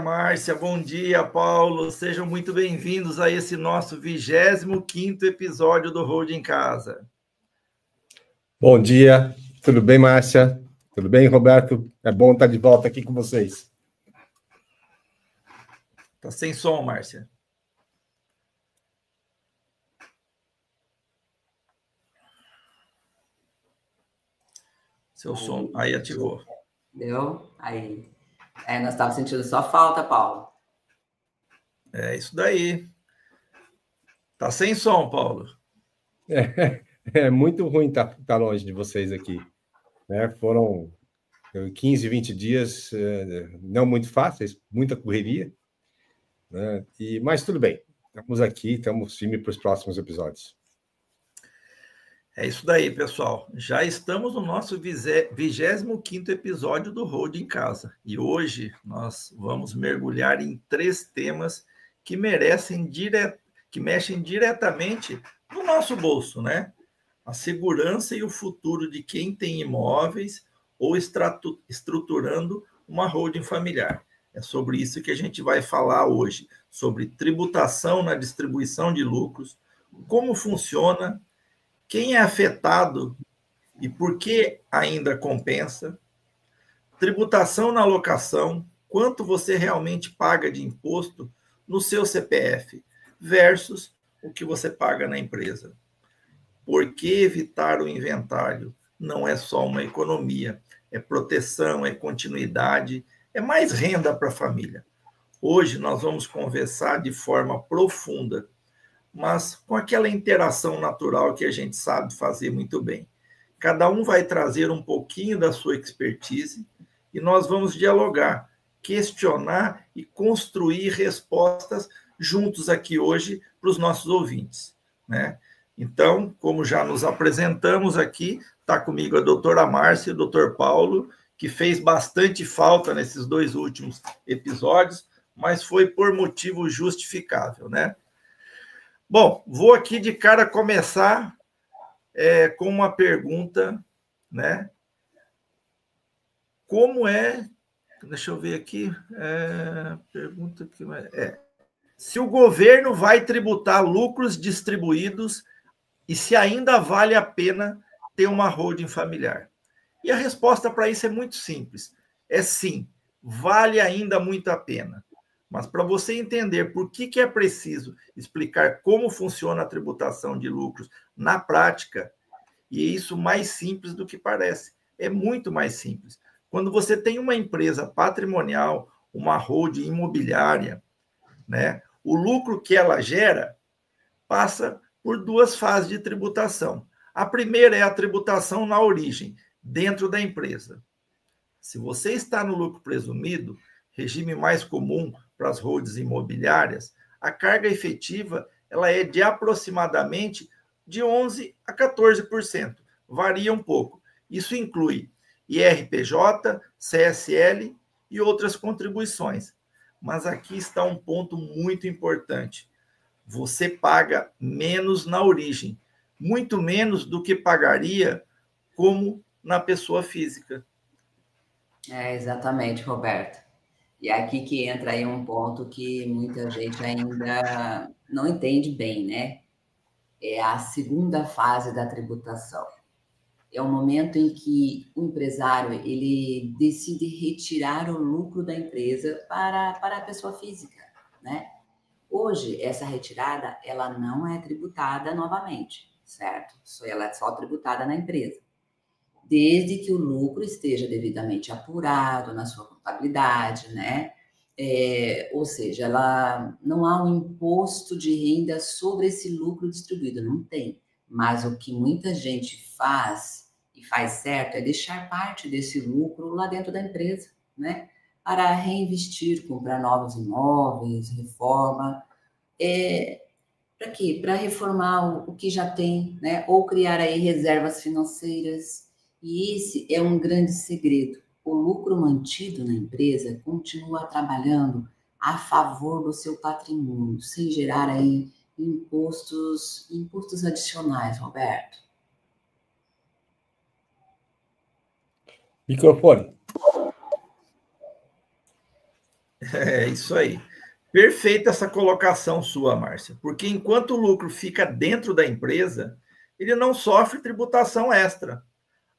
Márcia, bom dia, Paulo. Sejam muito bem-vindos a esse nosso 25º episódio do Hold em Casa. Bom dia, tudo bem, Márcia? Tudo bem, Roberto? É bom estar de volta aqui com vocês. Tá sem som, Márcia. Seu som aí ativou. Deu? Aí. Nós estávamos sentindo só falta, Paulo. É isso daí. Tá sem som, Paulo. É muito ruim estar longe de vocês aqui, né? Foram 15, 20 dias não muito fáceis, muita correria, né? Mas tudo bem, estamos aqui, estamos firmes para os próximos episódios. É isso daí, pessoal. Já estamos no nosso 25º episódio do Hold em Casa. E hoje nós vamos mergulhar em 3 temas que mexem diretamente no nosso bolso, né? A segurança e o futuro de quem tem imóveis ou estruturando uma holding familiar. É sobre isso que a gente vai falar hoje, sobre tributação na distribuição de lucros, como funciona, quem é afetado e por que ainda compensa, tributação na locação, quanto você realmente paga de imposto no seu CPF versus o que você paga na empresa. Por que evitar o inventário? Não é só uma economia, é proteção, é continuidade, é mais renda para a família. Hoje nós vamos conversar de forma profunda, mas com aquela interação natural que a gente sabe fazer muito bem. Cada um vai trazer um pouquinho da sua expertise e nós vamos dialogar, questionar e construir respostas juntos aqui hoje para os nossos ouvintes, né? Então, como já nos apresentamos aqui, está comigo a doutora Márcia e o doutor Paulo, que fez bastante falta nesses 2 últimos episódios, mas foi por motivo justificável, né? Bom, vou aqui de cara começar com uma pergunta, né? Como é... Deixa eu ver aqui. Pergunta que se o governo vai tributar lucros distribuídos e se ainda vale a pena ter uma holding familiar. E a resposta para isso é muito simples. É sim, vale ainda muito a pena. Mas para você entender por que é preciso explicar como funciona a tributação de lucros na prática, e é isso mais simples do que parece. É muito mais simples. Quando você tem uma empresa patrimonial, uma holding imobiliária, né, o lucro que ela gera passa por 2 fases de tributação. A primeira é a tributação na origem, dentro da empresa. Se você está no lucro presumido, regime mais comum para as holdings imobiliárias, a carga efetiva ela é de aproximadamente de 11% a 14%. Varia um pouco. Isso inclui IRPJ, CSL e outras contribuições. Mas aqui está um ponto muito importante. Você paga menos na origem, muito menos do que pagaria como na pessoa física. Exatamente, Roberto. E é aqui que entra aí um ponto que muita gente ainda não entende bem, né? É a segunda fase da tributação. É o momento em que o empresário ele decide retirar o lucro da empresa para a pessoa física, né? Hoje, essa retirada, ela não é tributada novamente, certo? Ela é só tributada na empresa. Desde que o lucro esteja devidamente apurado na sua contabilidade, né? Ou seja, ela não há um imposto de renda sobre esse lucro distribuído, não tem. Mas o que muita gente faz, e faz certo, é deixar parte desse lucro lá dentro da empresa, né? Para reinvestir, comprar novos imóveis, reforma. Para quê? Para reformar o que já tem, né? Ou criar aí reservas financeiras. E esse é um grande segredo. O lucro mantido na empresa continua trabalhando a favor do seu patrimônio, sem gerar aí impostos adicionais, Roberto. Microfone. É isso aí. Perfeita essa colocação sua, Márcia, porque enquanto o lucro fica dentro da empresa, ele não sofre tributação extra.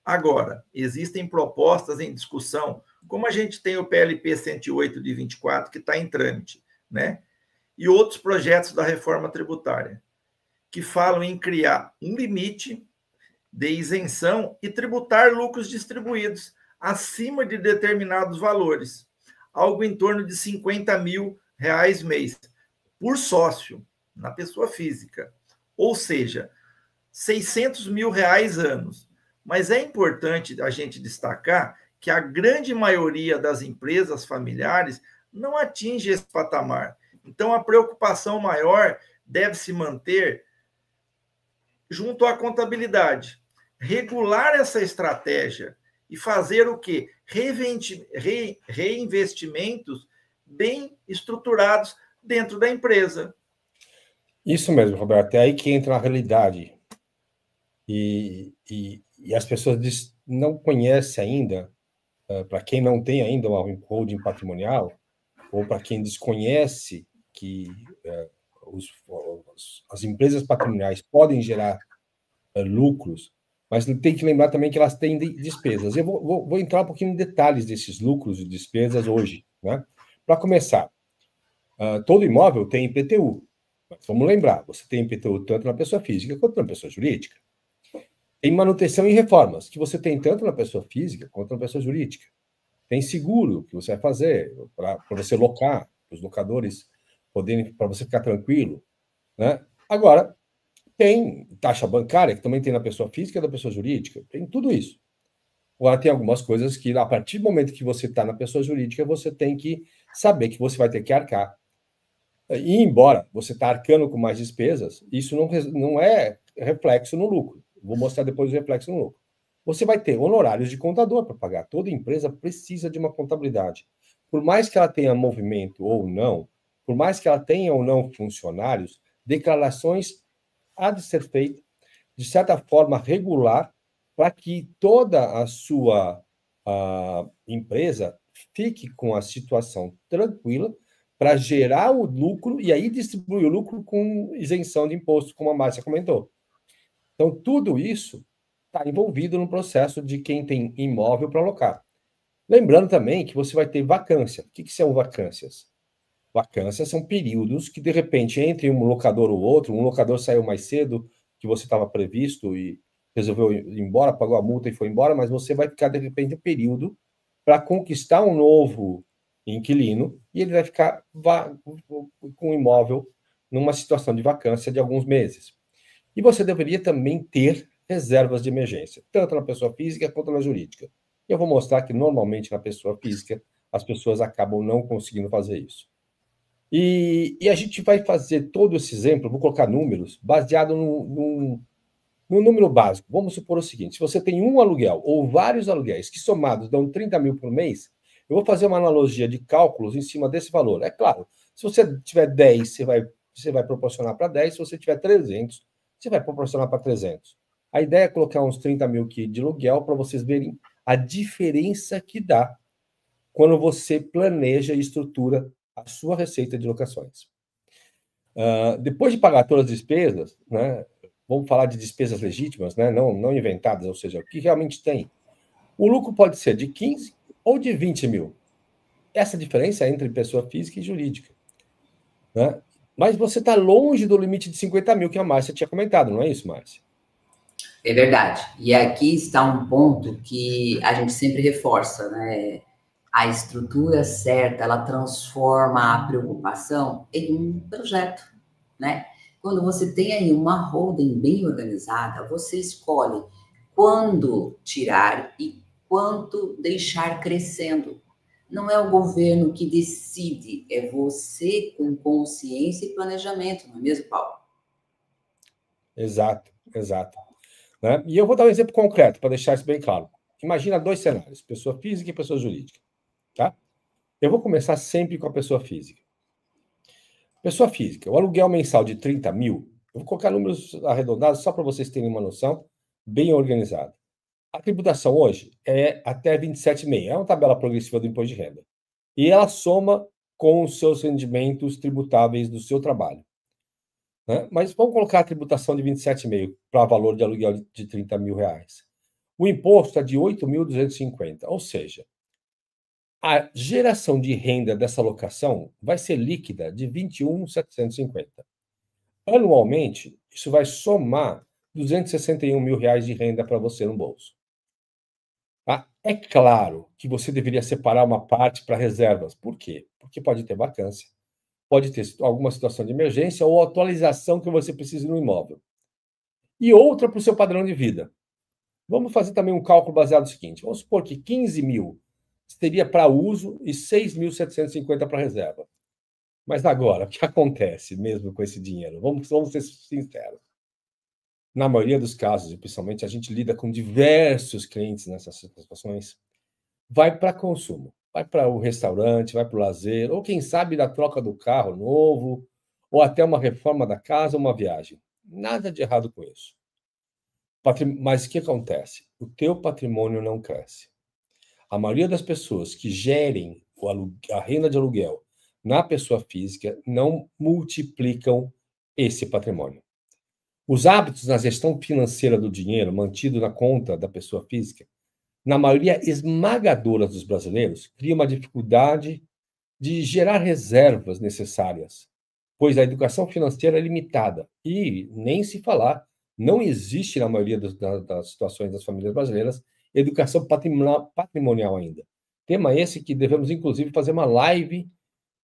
Agora, existem propostas em discussão, como a gente tem o PLP 108 de 24, que está em trâmite, né? E outros projetos da reforma tributária, que falam em criar um limite de isenção e tributar lucros distribuídos acima de determinados valores, algo em torno de R$ 50 mil mês, por sócio, na pessoa física. Ou seja, R$ 600 mil anos. Mas é importante a gente destacar que a grande maioria das empresas familiares não atinge esse patamar. Então, a preocupação maior deve se manter junto à contabilidade. Regular essa estratégia e fazer o quê? Reinvestimentos bem estruturados dentro da empresa. Isso mesmo, Roberto. É aí que entra a realidade. E as pessoas não conhecem ainda, para quem não tem ainda uma holding patrimonial, ou para quem desconhece que as empresas patrimoniais podem gerar lucros, mas tem que lembrar também que elas têm despesas. Eu vou entrar um pouquinho em detalhes desses lucros e despesas hoje, né? Para começar, todo imóvel tem IPTU. Mas vamos lembrar, você tem IPTU tanto na pessoa física quanto na pessoa jurídica. Tem manutenção e reformas, que você tem tanto na pessoa física quanto na pessoa jurídica. Tem seguro que você vai fazer para você locar, para os locadores poderem, para você ficar tranquilo, né? Agora, tem taxa bancária, que também tem na pessoa física e na pessoa jurídica, tem tudo isso. Agora, tem algumas coisas que, a partir do momento que você está na pessoa jurídica, você tem que saber que você vai ter que arcar. E, embora você está arcando com mais despesas, isso não é reflexo no lucro. Vou mostrar depois o reflexo no lucro. Você vai ter honorários de contador para pagar. Toda empresa precisa de uma contabilidade. Por mais que ela tenha movimento ou não, por mais que ela tenha ou não funcionários, declarações há de ser feita de certa forma regular para que toda a sua empresa fique com a situação tranquila para gerar o lucro e aí distribuir o lucro com isenção de imposto, como a Márcia comentou. Então, tudo isso está envolvido no processo de quem tem imóvel para alocar. Lembrando também que você vai ter vacância. O que são vacâncias? Vacâncias são períodos que, de repente, entre um locador ou outro, um locador saiu mais cedo que você estava previsto e resolveu ir embora, pagou a multa e foi embora, mas você vai ficar, de repente, um período para conquistar um novo inquilino e ele vai ficar com o imóvel numa situação de vacância de alguns meses. E você deveria também ter reservas de emergência, tanto na pessoa física quanto na jurídica. Eu vou mostrar que, normalmente, na pessoa física, as pessoas acabam não conseguindo fazer isso. E a gente vai fazer todo esse exemplo, vou colocar números, baseado no número básico. Vamos supor o seguinte, se você tem um aluguel ou vários aluguéis que somados dão 30 mil por mês, eu vou fazer uma analogia de cálculos em cima desse valor. É claro, se você tiver 10, você vai proporcionar para 10, se você tiver 300, você vai proporcionar para 300. A ideia é colocar uns 30 mil aqui de aluguel para vocês verem a diferença que dá quando você planeja e estrutura a sua receita de locações. Depois de pagar todas as despesas, né, vamos falar de despesas legítimas, né, não inventadas, ou seja, o que realmente tem. O lucro pode ser de 15 ou de 20 mil. Essa diferença é entre pessoa física e jurídica. Né? Mas você está longe do limite de 50 mil que a Márcia tinha comentado, não é isso, Márcia? É verdade. E aqui está um ponto que a gente sempre reforça, né? A estrutura certa, ela transforma a preocupação em um projeto, né? Quando você tem aí uma holding bem organizada, você escolhe quando tirar e quanto deixar crescendo. Não é o governo que decide, é você com consciência e planejamento, não é mesmo, Paulo? Exato, exato. Né? E eu vou dar um exemplo concreto para deixar isso bem claro. Imagina 2 cenários, pessoa física e pessoa jurídica. Tá? Eu vou começar sempre com a pessoa física. Pessoa física, o aluguel mensal de 30 mil, eu vou colocar números arredondados só para vocês terem uma noção, bem organizada. A tributação hoje é até 27,5, é uma tabela progressiva do imposto de renda. E ela soma com os seus rendimentos tributáveis do seu trabalho. Né? Mas vamos colocar a tributação de 27,5 para valor de aluguel de R$30 mil. O imposto é de 8.250, ou seja, a geração de renda dessa locação vai ser líquida de 21.750. Anualmente, isso vai somar R$261 mil de renda para você no bolso. Tá? É claro que você deveria separar uma parte para reservas. Por quê? Porque pode ter vacância, pode ter alguma situação de emergência ou atualização que você precise no imóvel. E outra para o seu padrão de vida. Vamos fazer também um cálculo baseado no seguinte. Vamos supor que 15 mil seria para uso e 6.750 para reserva. Mas agora, o que acontece mesmo com esse dinheiro? Vamos ser sinceros. Na maioria dos casos, e principalmente a gente lida com diversos clientes nessas situações, vai para consumo. Vai para o restaurante, vai para o lazer, ou quem sabe da troca do carro novo, ou até uma reforma da casa, uma viagem. Nada de errado com isso. Mas o que acontece? O teu patrimônio não cresce. A maioria das pessoas que gerem a renda de aluguel na pessoa física não multiplicam esse patrimônio. Os hábitos na gestão financeira do dinheiro mantido na conta da pessoa física, na maioria esmagadora dos brasileiros, cria uma dificuldade de gerar reservas necessárias, pois a educação financeira é limitada e, nem se falar, não existe na maioria das situações das famílias brasileiras educação patrimonial ainda. Tema esse que devemos, inclusive, fazer uma live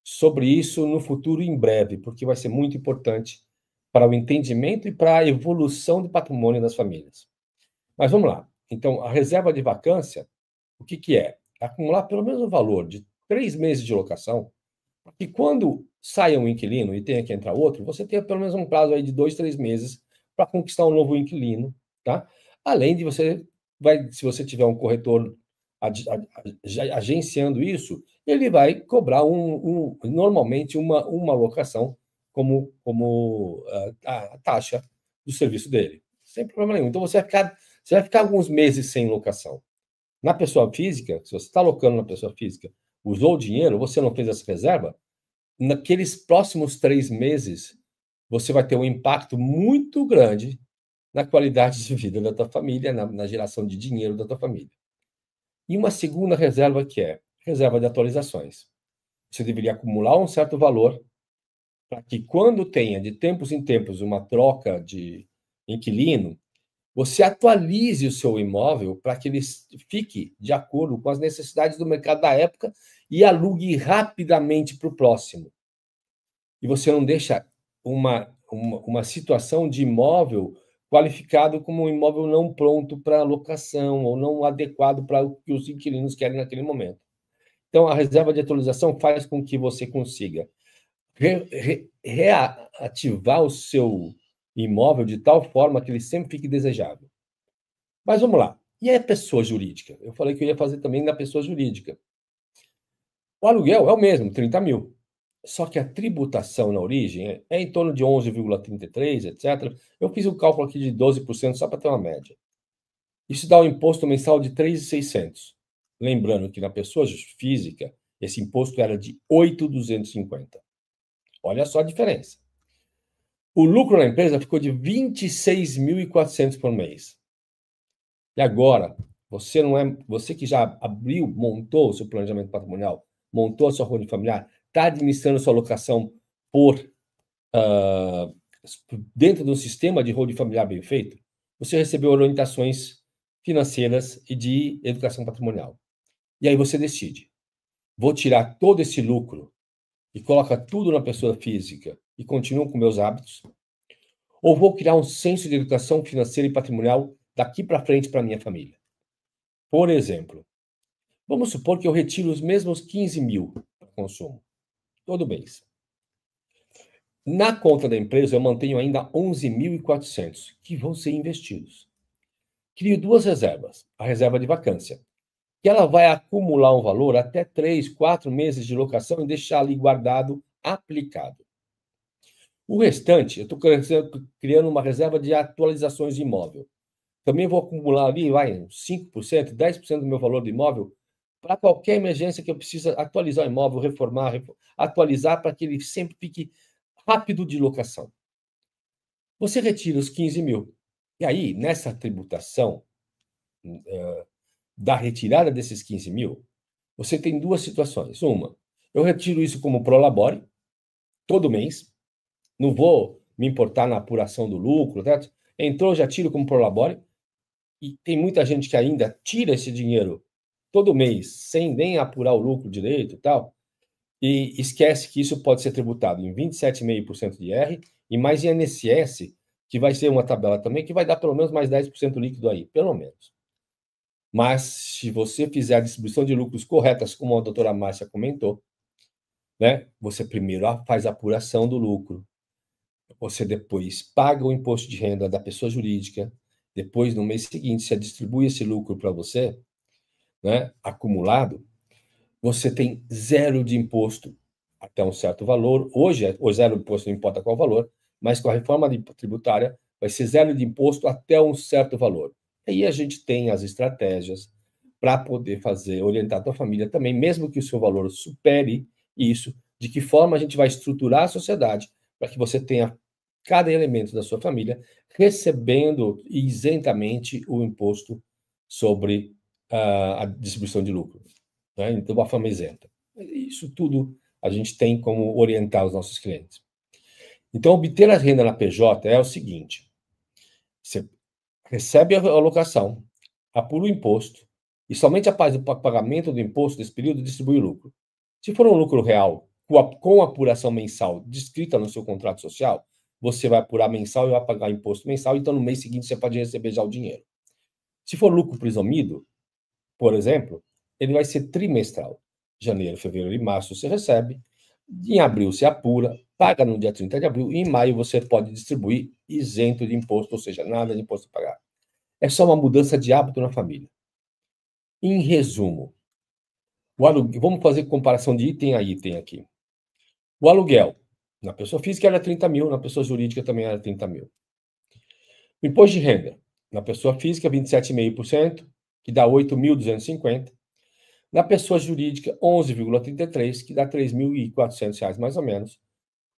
sobre isso no futuro em breve, porque vai ser muito importante para o entendimento e para a evolução do patrimônio das famílias. Mas vamos lá. Então, a reserva de vacância, o que é? Acumular pelo menos o valor de 3 meses de locação, para que quando saia um inquilino e tenha que entrar outro, você tenha pelo menos um prazo aí de 2, 3 meses para conquistar um novo inquilino, tá? Além de se você tiver um corretor agenciando isso, ele vai cobrar normalmente uma locação como a taxa do serviço dele, sem problema nenhum. Então você vai ficar alguns meses sem locação. Na pessoa física, se você está alocando na pessoa física, usou o dinheiro, você não fez essa reserva, naqueles próximos 3 meses, você vai ter um impacto muito grande na qualidade de vida da tua família, na geração de dinheiro da tua família. E uma segunda reserva que é reserva de atualizações. Você deveria acumular um certo valor para que quando tenha, de tempos em tempos, uma troca de inquilino, você atualize o seu imóvel para que ele fique de acordo com as necessidades do mercado da época e alugue rapidamente para o próximo. E você não deixa uma situação de imóvel qualificado como um imóvel não pronto para locação ou não adequado para o que os inquilinos querem naquele momento. Então, a reserva de atualização faz com que você consiga reativar o seu imóvel de tal forma que ele sempre fique desejável. Mas vamos lá. E a pessoa jurídica? Eu falei que eu ia fazer também na pessoa jurídica. O aluguel é o mesmo, 30 mil. Só que a tributação na origem é em torno de 11,33, etc. Eu fiz um cálculo aqui de 12% só para ter uma média. Isso dá um imposto mensal de 3.600. Lembrando que na pessoa física, esse imposto era de 8.250. Olha só a diferença. O lucro na empresa ficou de 26.400 por mês. E agora, você que já montou o seu planejamento patrimonial, montou a sua holding familiar, está administrando sua alocação dentro de um sistema de holding familiar bem feito, você recebeu orientações financeiras e de educação patrimonial. E aí você decide, vou tirar todo esse lucro e coloca tudo na pessoa física e continuo com meus hábitos, ou vou criar um senso de educação financeira e patrimonial daqui para frente para minha família. Por exemplo, vamos supor que eu retiro os mesmos 15 mil para consumo, todo mês. Na conta da empresa, eu mantenho ainda 11.400, que vão ser investidos. Crio 2 reservas. A reserva de vacância, que ela vai acumular um valor até 3, 4 meses de locação e deixar ali guardado, aplicado. O restante, eu estou criando uma reserva de atualizações de imóvel. Também vou acumular ali, 5%, 10% do meu valor do imóvel para qualquer emergência que eu precise atualizar o imóvel, reformar, atualizar para que ele sempre fique rápido de locação. Você retira os 15 mil. E aí, nessa tributação da retirada desses 15 mil, você tem duas situações. Uma, eu retiro isso como prolabore, todo mês, não vou me importar na apuração do lucro, certo? Entrou, já tiro como prolabore, e tem muita gente que ainda tira esse dinheiro todo mês, sem nem apurar o lucro direito e tal, e esquece que isso pode ser tributado em 27,5% de IR e mais INSS, que vai ser uma tabela também, que vai dar pelo menos mais 10% líquido aí, pelo menos. Mas, se você fizer a distribuição de lucros corretas, como a doutora Márcia comentou, né, você primeiro faz a apuração do lucro, você depois paga o imposto de renda da pessoa jurídica, depois, no mês seguinte, você distribui esse lucro para você, né, acumulado, você tem zero de imposto até um certo valor. Hoje, o zero de imposto não importa qual valor, mas com a reforma tributária vai ser zero de imposto até um certo valor. E aí a gente tem as estratégias para poder orientar a tua família também, mesmo que o seu valor supere isso, de que forma a gente vai estruturar a sociedade para que você tenha cada elemento da sua família recebendo isentamente o imposto sobre a distribuição de lucro, né? Então, uma forma isenta. Isso tudo a gente tem como orientar os nossos clientes. Então, obter a renda na PJ é o seguinte: você recebe a alocação, apura o imposto, e somente após o pagamento do imposto desse período distribui o lucro. Se for um lucro real, com apuração mensal descrita no seu contrato social, você vai apurar mensal e vai pagar imposto mensal, então no mês seguinte você pode receber já o dinheiro. Se for lucro presumido, por exemplo, ele vai ser trimestral. Janeiro, fevereiro e março você recebe, em abril você apura, paga no dia 30 de abril, e em maio você pode distribuir isento de imposto, ou seja, nada de imposto a pagar. É só uma mudança de hábito na família. Em resumo, vamos fazer comparação de item a item aqui. O aluguel, na pessoa física era 30 mil, na pessoa jurídica também era 30 mil. O imposto de renda, na pessoa física, 27,5%, que dá 8.250. Na pessoa jurídica, 11,33%, que dá R$ 3.400 mais ou menos.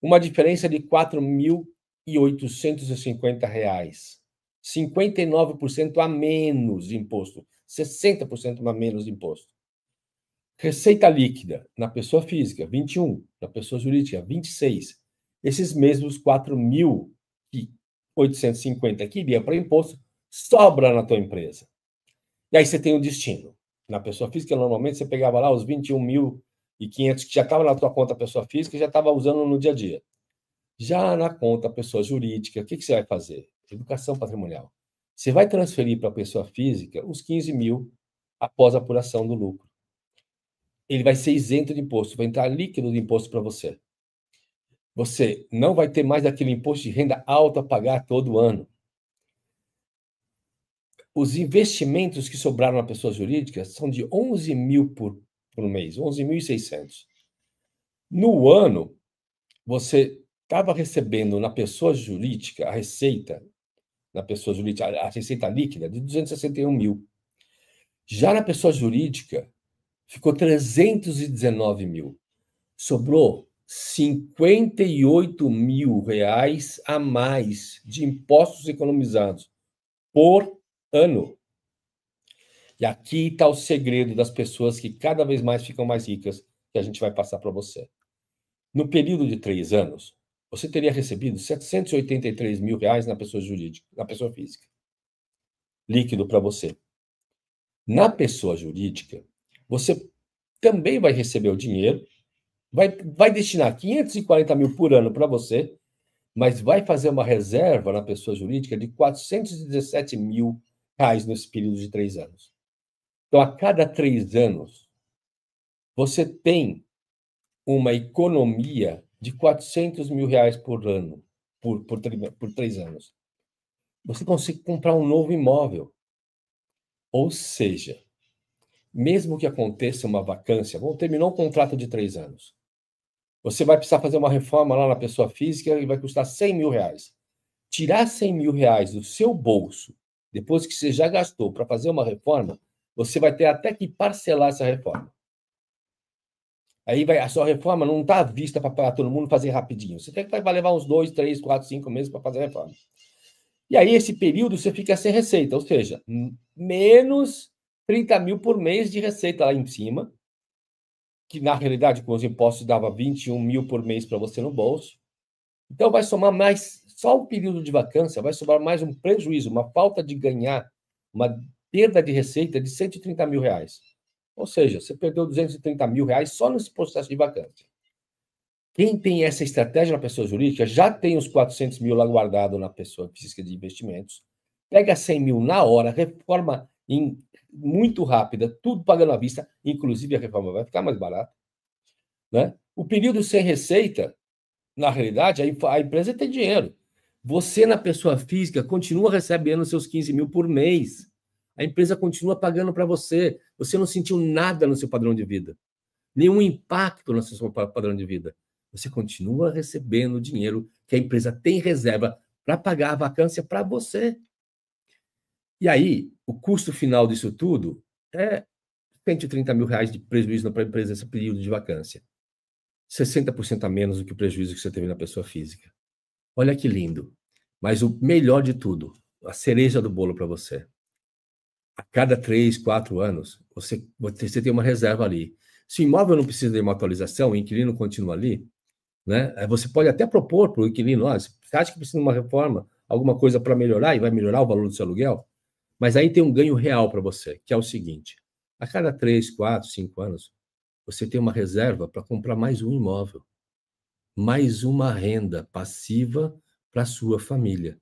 Uma diferença de R$ 4.850. 59% a menos de imposto. 60% a menos de imposto. Receita líquida, na pessoa física, 21%. Na pessoa jurídica, 26%. Esses mesmos 4.850 que iria para imposto, sobra na tua empresa. E aí você tem o destino. Na pessoa física, normalmente, você pegava lá os 21.500 que já estava na tua conta pessoa física e já estava usando no dia a dia. Já na conta pessoa jurídica, o que você vai fazer? Educação patrimonial. Você vai transferir para a pessoa física os 15 mil após a apuração do lucro. Ele vai ser isento de imposto, vai entrar líquido de imposto para você. Você não vai ter mais aquele imposto de renda alto a pagar todo ano. Os investimentos que sobraram na pessoa jurídica são de 11 mil por mês, 11.600. No ano, você estava recebendo na pessoa jurídica a receita líquida de 261 mil. Já na pessoa jurídica, ficou 319 mil. Sobrou 58 mil reais a mais de impostos economizados por ano. E aqui está o segredo das pessoas que cada vez mais ficam mais ricas, que a gente vai passar para você. No período de 3 anos, você teria recebido 783 mil reais na pessoa jurídica, na pessoa física. Líquido para você. Na pessoa jurídica, você também vai receber o dinheiro, vai destinar 540 mil por ano para você, mas vai fazer uma reserva na pessoa jurídica de 417 mil reais nesse período de 3 anos. Então, a cada 3 anos, você tem uma economia de 400 mil reais por ano, por 3 anos. Você consegue comprar um novo imóvel. Ou seja, mesmo que aconteça uma vacância, terminou um contrato de 3 anos. Você vai precisar fazer uma reforma lá na pessoa física e vai custar 100 mil reais. Tirar 100 mil reais do seu bolso, depois que você já gastou para fazer uma reforma, você vai ter até que parcelar essa reforma. Aí a sua reforma não está à vista para todo mundo fazer rapidinho. Você vai levar uns 2, 3, 4, 5 meses para fazer a reforma. E aí, esse período, você fica sem receita, ou seja, menos 30 mil por mês de receita lá em cima, que na realidade, com os impostos, dava 21 mil por mês para você no bolso. Então, vai somar mais, só o período de vacância, vai somar mais um prejuízo, uma falta de ganhar, uma perda de receita de 130 mil reais. Ou seja, você perdeu 230 mil reais só nesse processo de vacância. Quem tem essa estratégia na pessoa jurídica já tem os 400 mil lá guardado na pessoa física de investimentos, pega 100 mil na hora, reforma muito rápida, tudo pagando à vista, inclusive a reforma vai ficar mais barata. Né? O período sem receita, na realidade, a empresa tem dinheiro. Você, na pessoa física, continua recebendo seus 15 mil por mês. A empresa continua pagando para você. Você não sentiu nada no seu padrão de vida. Nenhum impacto no seu padrão de vida. Você continua recebendo o dinheiro que a empresa tem reserva para pagar a vacância para você. E aí, o custo final disso tudo é 130 mil reais de prejuízo para a empresa nesse período de vacância. 60% a menos do que o prejuízo que você teve na pessoa física. Olha que lindo. Mas o melhor de tudo, a cereja do bolo para você. A cada 3, 4 anos, você tem uma reserva ali. Se o imóvel não precisa de uma atualização, o inquilino continua ali, né? Você pode até propor para o inquilino, você acha que precisa de uma reforma, alguma coisa para melhorar e vai melhorar o valor do seu aluguel? Mas aí tem um ganho real para você, que é o seguinte: a cada 3, 4, 5 anos, você tem uma reserva para comprar mais um imóvel, mais uma renda passiva para a sua família.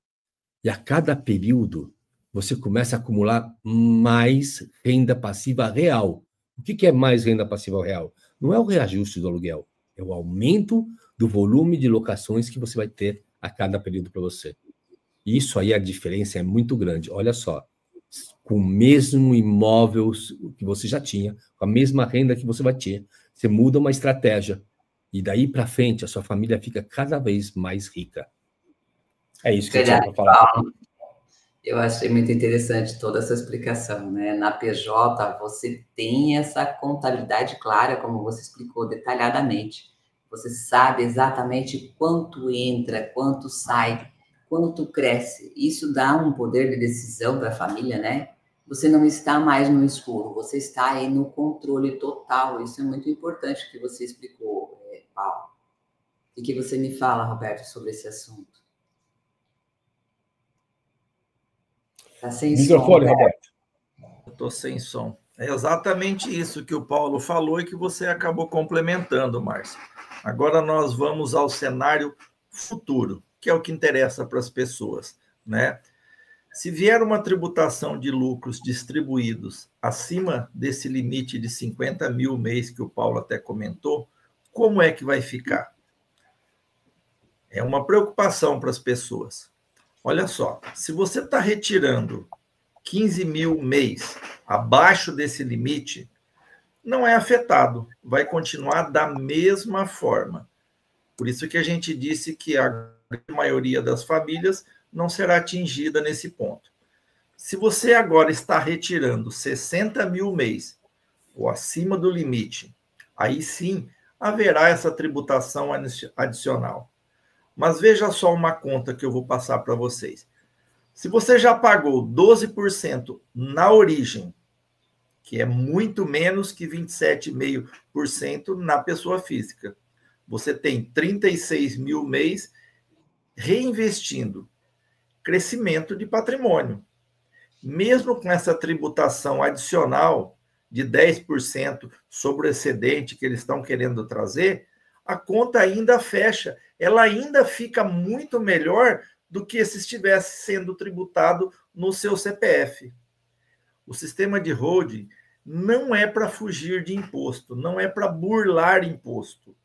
E a cada período, você começa a acumular mais renda passiva real. O que é mais renda passiva real? Não é o reajuste do aluguel, é o aumento do volume de locações que você vai ter a cada período para você. Isso aí, a diferença é muito grande. Olha só, com o mesmo imóvel que você já tinha, com a mesma renda que você vai ter, você muda uma estratégia. E daí para frente, a sua família fica cada vez mais rica. É isso que eu tinha para falar. Paulo. Eu achei muito interessante toda essa explicação, né? Na PJ, você tem essa contabilidade clara, como você explicou detalhadamente. Você sabe exatamente quanto entra, quanto sai, quanto cresce. Isso dá um poder de decisão para a família, né? Você não está mais no escuro, você está aí no controle total. Isso é muito importante que você explicou, Paulo. O que você me fala, Roberto, sobre esse assunto? Tá sem microfone, som, Roberto. Estou sem som. É exatamente isso que o Paulo falou e que você acabou complementando, Márcio. Agora nós vamos ao cenário futuro, que é o que interessa para as pessoas, né? Se vier uma tributação de lucros distribuídos acima desse limite de 50 mil mês que o Paulo até comentou, como é que vai ficar? É uma preocupação para as pessoas. Olha só, se você está retirando 15 mil mês abaixo desse limite, não é afetado, vai continuar da mesma forma. Por isso que a gente disse que a grande maioria das famílias não será atingida nesse ponto. Se você agora está retirando 60 mil mês ou acima do limite, aí sim haverá essa tributação adicional. Mas veja só uma conta que eu vou passar para vocês. Se você já pagou 12% na origem, que é muito menos que 27,5% na pessoa física, você tem 36 mil mês reinvestindo. Crescimento de patrimônio. Mesmo com essa tributação adicional de 10% sobre o excedente que eles estão querendo trazer, a conta ainda fecha. Ela ainda fica muito melhor do que se estivesse sendo tributado no seu CPF. O sistema de holding não é para fugir de imposto, não é para burlar imposto.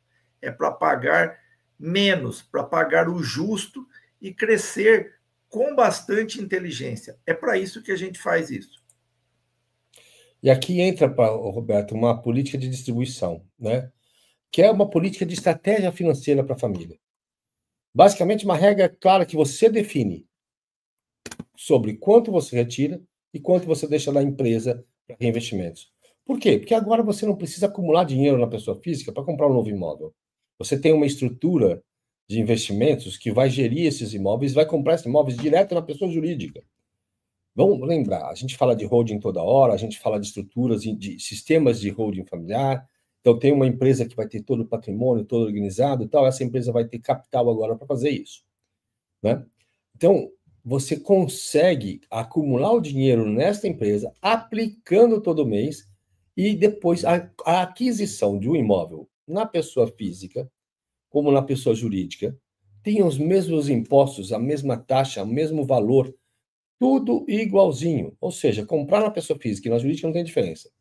É para pagar menos, para pagar o justo e crescer com bastante inteligência. É para isso que a gente faz isso. E aqui entra, Roberto, uma política de distribuição, né? Que é uma política de estratégia financeira para a família. Basicamente, uma regra clara que você define sobre quanto você retira e quanto você deixa na empresa reinvestimentos. Por quê? Porque agora você não precisa acumular dinheiro na pessoa física para comprar um novo imóvel. Você tem uma estrutura de investimentos que vai gerir esses imóveis, vai comprar esses imóveis direto na pessoa jurídica. Vamos lembrar, a gente fala de holding toda hora, a gente fala de estruturas, de sistemas de holding familiar. Então, tem uma empresa que vai ter todo o patrimônio, todo organizado e tal, essa empresa vai ter capital agora para fazer isso, né? Então, você consegue acumular o dinheiro nesta empresa, aplicando todo mês, e depois a aquisição de um imóvel na pessoa física, como na pessoa jurídica, tem os mesmos impostos, a mesma taxa, o mesmo valor, tudo igualzinho. Ou seja, comprar na pessoa física e na jurídica não tem diferença.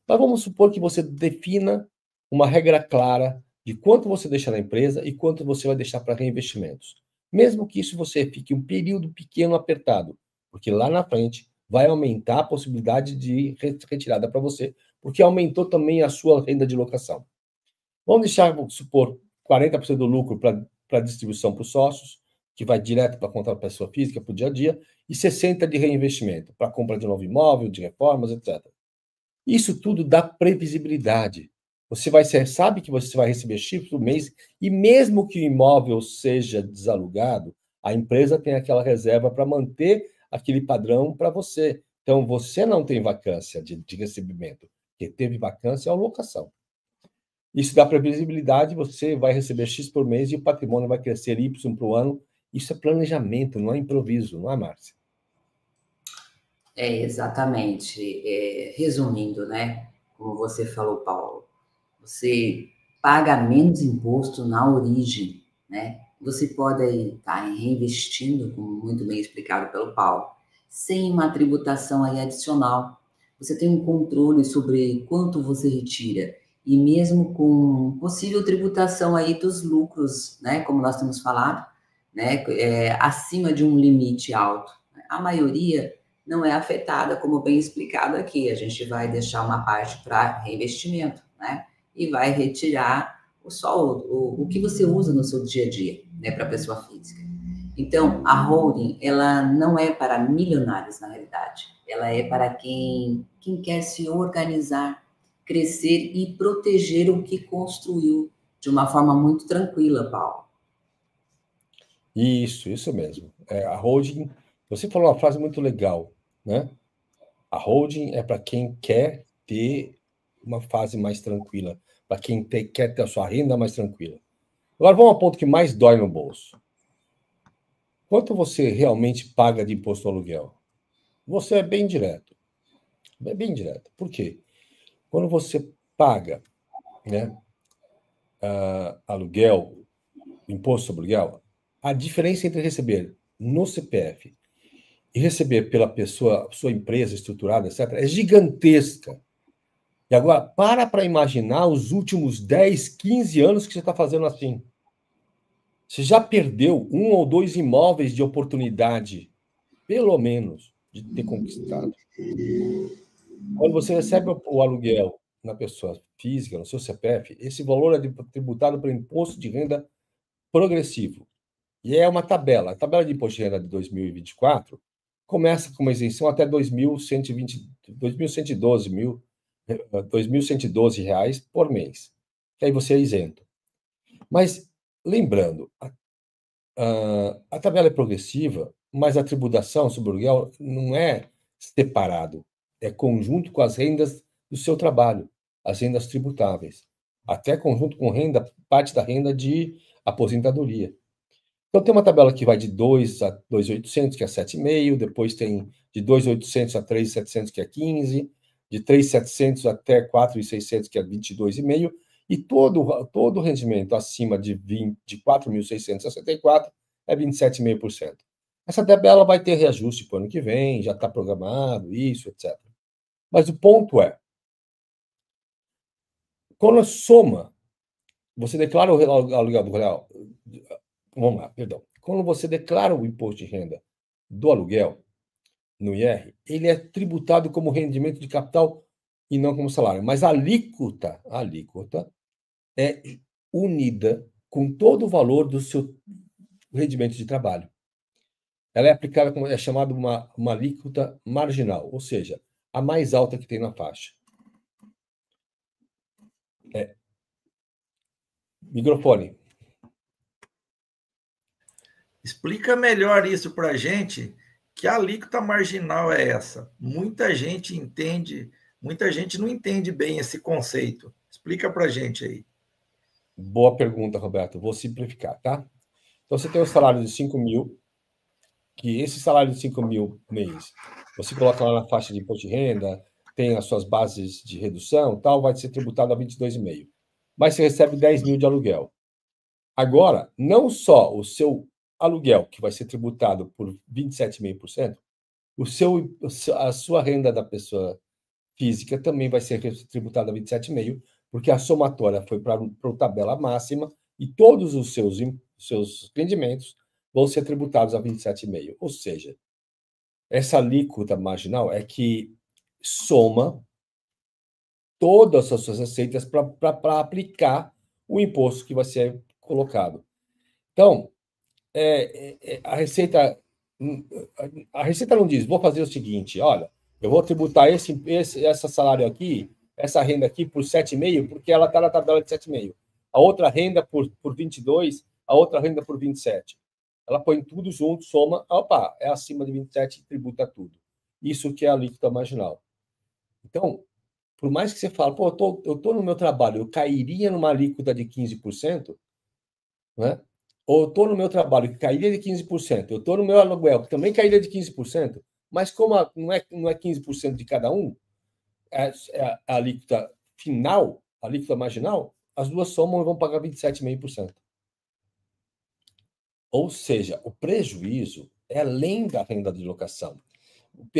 Mas vamos supor que você defina uma regra clara de quanto você deixa na empresa e quanto você vai deixar para reinvestimentos. Mesmo que isso você fique um período pequeno apertado, porque lá na frente vai aumentar a possibilidade de retirada para você, porque aumentou também a sua renda de locação. Vamos deixar, vamos supor, 40% do lucro para distribuição para os sócios, que vai direto para a conta da pessoa física, para o dia a dia, e 60% de reinvestimento, para compra de novo imóvel, de reformas, etc. Isso tudo dá previsibilidade. Você sabe que você vai receber X por mês, e mesmo que o imóvel seja desalugado, a empresa tem aquela reserva para manter aquele padrão para você. Então, você não tem vacância de recebimento. Quem teve vacância é a locação. Isso dá previsibilidade, você vai receber X por mês e o patrimônio vai crescer Y para o ano. Isso é planejamento, não é improviso, não é, Márcia? Exatamente. Resumindo, né? Como você falou, Paulo, você paga menos imposto na origem, né? Você pode estar reinvestindo, como muito bem explicado pelo Paulo, sem uma tributação aí adicional. Você tem um controle sobre quanto você retira e mesmo com possível tributação aí dos lucros, né? Como nós temos falado, né? Acima de um limite alto. A maioria não é afetada, como bem explicado aqui. A gente vai deixar uma parte para reinvestimento, né? E vai retirar o que você usa no seu dia a dia, né, para a pessoa física. Então, a holding, ela não é para milionários, na realidade. Ela é para quem quer se organizar, crescer e proteger o que construiu de uma forma muito tranquila, Paulo. Isso mesmo. A holding, você falou uma frase muito legal, né? A holding é para quem quer ter uma fase mais tranquila, para quem quer ter a sua renda mais tranquila. Agora vamos ao ponto que mais dói no bolso. Quanto você realmente paga de imposto ao aluguel? Você é bem direto. É bem direto. Por quê? Quando você paga, né, aluguel, imposto sobre aluguel, a diferença entre receber no CPF e receber pela pessoa, sua empresa estruturada, etc., é gigantesca. E agora, para imaginar os últimos 10, 15 anos que você está fazendo assim. Você já perdeu 1 ou 2 imóveis de oportunidade, pelo menos, de ter conquistado. Quando você recebe o aluguel na pessoa física, no seu CPF, esse valor é tributado pelo imposto de renda progressivo. E é uma tabela. A tabela de imposto de renda de 2024 começa com uma isenção até R$ 2.112 reais por mês. Que aí você é isento. Mas, lembrando, a tabela é progressiva, mas a tributação sobre o aluguel não é separado. É conjunto com as rendas do seu trabalho, as rendas tributáveis. Até conjunto com parte da renda de aposentadoria. Então, tem uma tabela que vai de 2 a 2.800, que é 7,5, depois tem de 2.800 a 3.700, que é 15, de 3.700 até 4.600, que é 22,5, e todo o rendimento acima de 4.664 é 27,5%. Essa tabela vai ter reajuste para o ano que vem, já está programado, isso, etc. Mas o ponto é, quando soma, você declara o aluguel do real. Vamos lá, perdão. Quando você declara o imposto de renda do aluguel no IR, ele é tributado como rendimento de capital e não como salário. Mas a alíquota é unida com todo o valor do seu rendimento de trabalho. Ela é aplicada como é chamada uma alíquota marginal, ou seja, a mais alta que tem na faixa. Microfone. Explica melhor isso para a gente, que alíquota marginal é essa? Muita gente não entende bem esse conceito. Explica para a gente aí. Boa pergunta, Roberto. Vou simplificar, tá? Então, você tem um salário de 5 mil, que esse salário de 5 mil mês, você coloca lá na faixa de imposto de renda, tem as suas bases de redução, tal, vai ser tributado a 22,5. Mas você recebe 10 mil de aluguel. Agora, não só o seu aluguel, que vai ser tributado por 27,5%, a sua renda da pessoa física também vai ser tributada a 27,5%, porque a somatória foi para a tabela máxima e todos os seus rendimentos vão ser tributados a 27,5%. Ou seja, essa alíquota marginal é que soma todas as suas receitas para aplicar o imposto que vai ser colocado. Então, a Receita não diz, vou fazer o seguinte, olha, eu vou tributar esse salário aqui, essa renda aqui por 7,5, porque ela está na tabela de 7,5. A outra renda por 22, a outra renda por 27. Ela põe tudo junto, soma, opa, é acima de 27 e tributa tudo. Isso que é a alíquota marginal. Então, por mais que você fale, pô, eu tô no meu trabalho, eu cairia numa alíquota de 15%, né? Ou eu estou no meu trabalho, que cairia de 15%, eu estou no meu aluguel, que também cairia de 15%, mas como não é 15% de cada um, é a alíquota final, a alíquota marginal, as duas somam e vão pagar 27,5%. Ou seja, o prejuízo é além da renda de locação.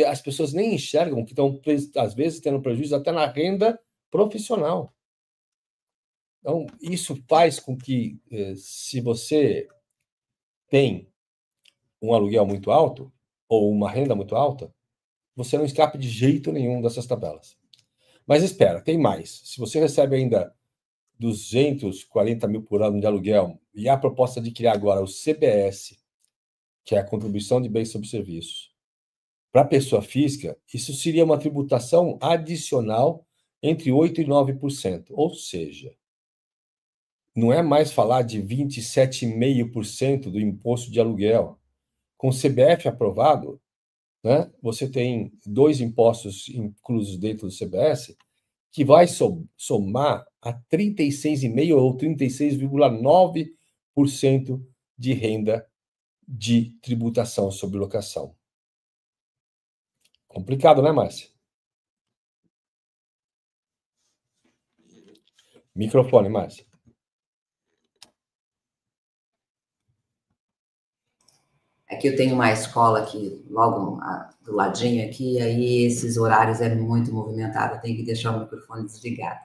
As pessoas nem enxergam que estão, às vezes, tendo prejuízo até na renda profissional. Então, isso faz com que, se você tem um aluguel muito alto ou uma renda muito alta, você não escapa de jeito nenhum dessas tabelas. Mas espera, tem mais. Se você recebe ainda 240 mil por ano de aluguel e há a proposta de criar agora o CBS, que é a Contribuição de Bens sobre Serviços, para a pessoa física, isso seria uma tributação adicional entre 8% e 9%. Ou seja, não é mais falar de 27,5% do imposto de aluguel. Com o CBF aprovado, né, você tem 2 impostos inclusos dentro do CBS, que vai somar a 36,5% ou 36,9% de renda de tributação sobre locação. Complicado, né, Márcia? Microfone, Márcia. Aqui eu tenho uma escola aqui, logo do ladinho aqui, e aí esses horários é muito movimentado, eu tenho que deixar o microfone desligado.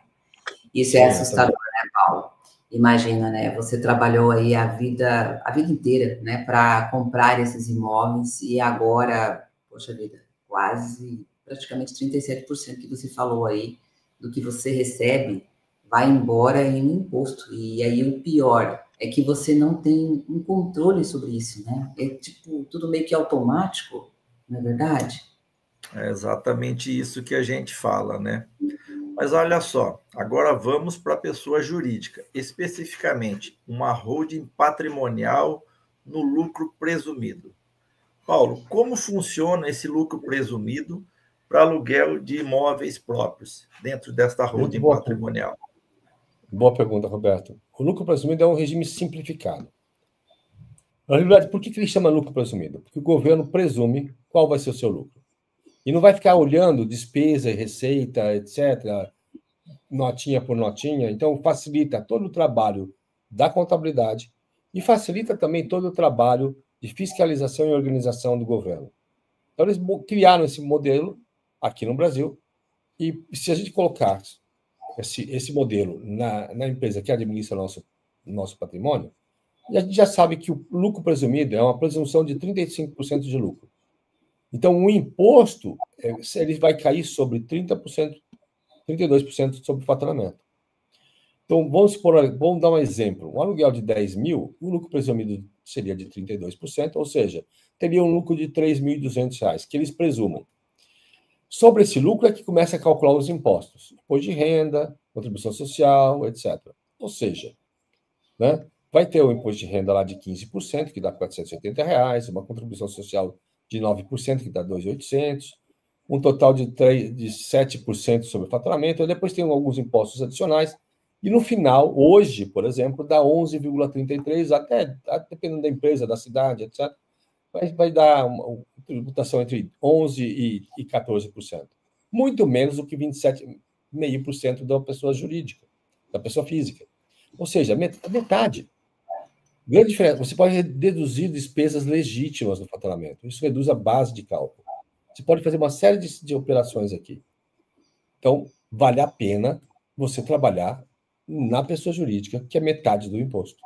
Isso é assustador, né, Paulo? Imagina, né? Você trabalhou aí a vida inteira, né, para comprar esses imóveis e agora, poxa vida, praticamente 37% que você falou aí do que você recebe vai embora em um imposto. E aí o pior é que você não tem um controle sobre isso, né? É tipo tudo meio que automático, não é verdade? É exatamente isso que a gente fala, né? Mas olha só, agora vamos para a pessoa jurídica, especificamente uma holding patrimonial no lucro presumido. Paulo, como funciona esse lucro presumido para aluguel de imóveis próprios dentro desta holding patrimonial? Boa pergunta, Roberto. O lucro presumido é um regime simplificado. Na realidade, por que ele chama lucro presumido? Porque o governo presume qual vai ser o seu lucro. E não vai ficar olhando despesa e receita, etc., notinha por notinha. Então, facilita todo o trabalho da contabilidade e facilita também todo o trabalho de fiscalização e organização do governo. Então, eles criaram esse modelo aqui no Brasil e se a gente colocar esse modelo na empresa que administra nosso patrimônio, a gente já sabe que o lucro presumido é uma presunção de 35% de lucro. Então, o imposto ele vai cair sobre 30%, 32% sobre o faturamento. Então, vamos dar um exemplo. Um aluguel de 10 mil, o lucro presumido seria de 32%, ou seja, teria um lucro de R$ 3.200, que eles presumam. Sobre esse lucro é que começa a calcular os impostos. Imposto de renda, contribuição social, etc. Ou seja, né, vai ter o imposto de renda lá de 15%, que dá R$ 480, uma contribuição social de 9%, que dá 2.800, um total de 7% sobre o faturamento, e depois tem alguns impostos adicionais, e no final, hoje, por exemplo, dá 11,33%, até dependendo da empresa, da cidade, etc., vai dar uma tributação entre 11% e 14%. Muito menos do que 27,5% da pessoa jurídica, da pessoa física. Ou seja, metade. Grande diferença. Você pode deduzir despesas legítimas no faturamento. Isso reduz a base de cálculo. Você pode fazer uma série de operações aqui. Então, vale a pena você trabalhar na pessoa jurídica, que é metade do imposto.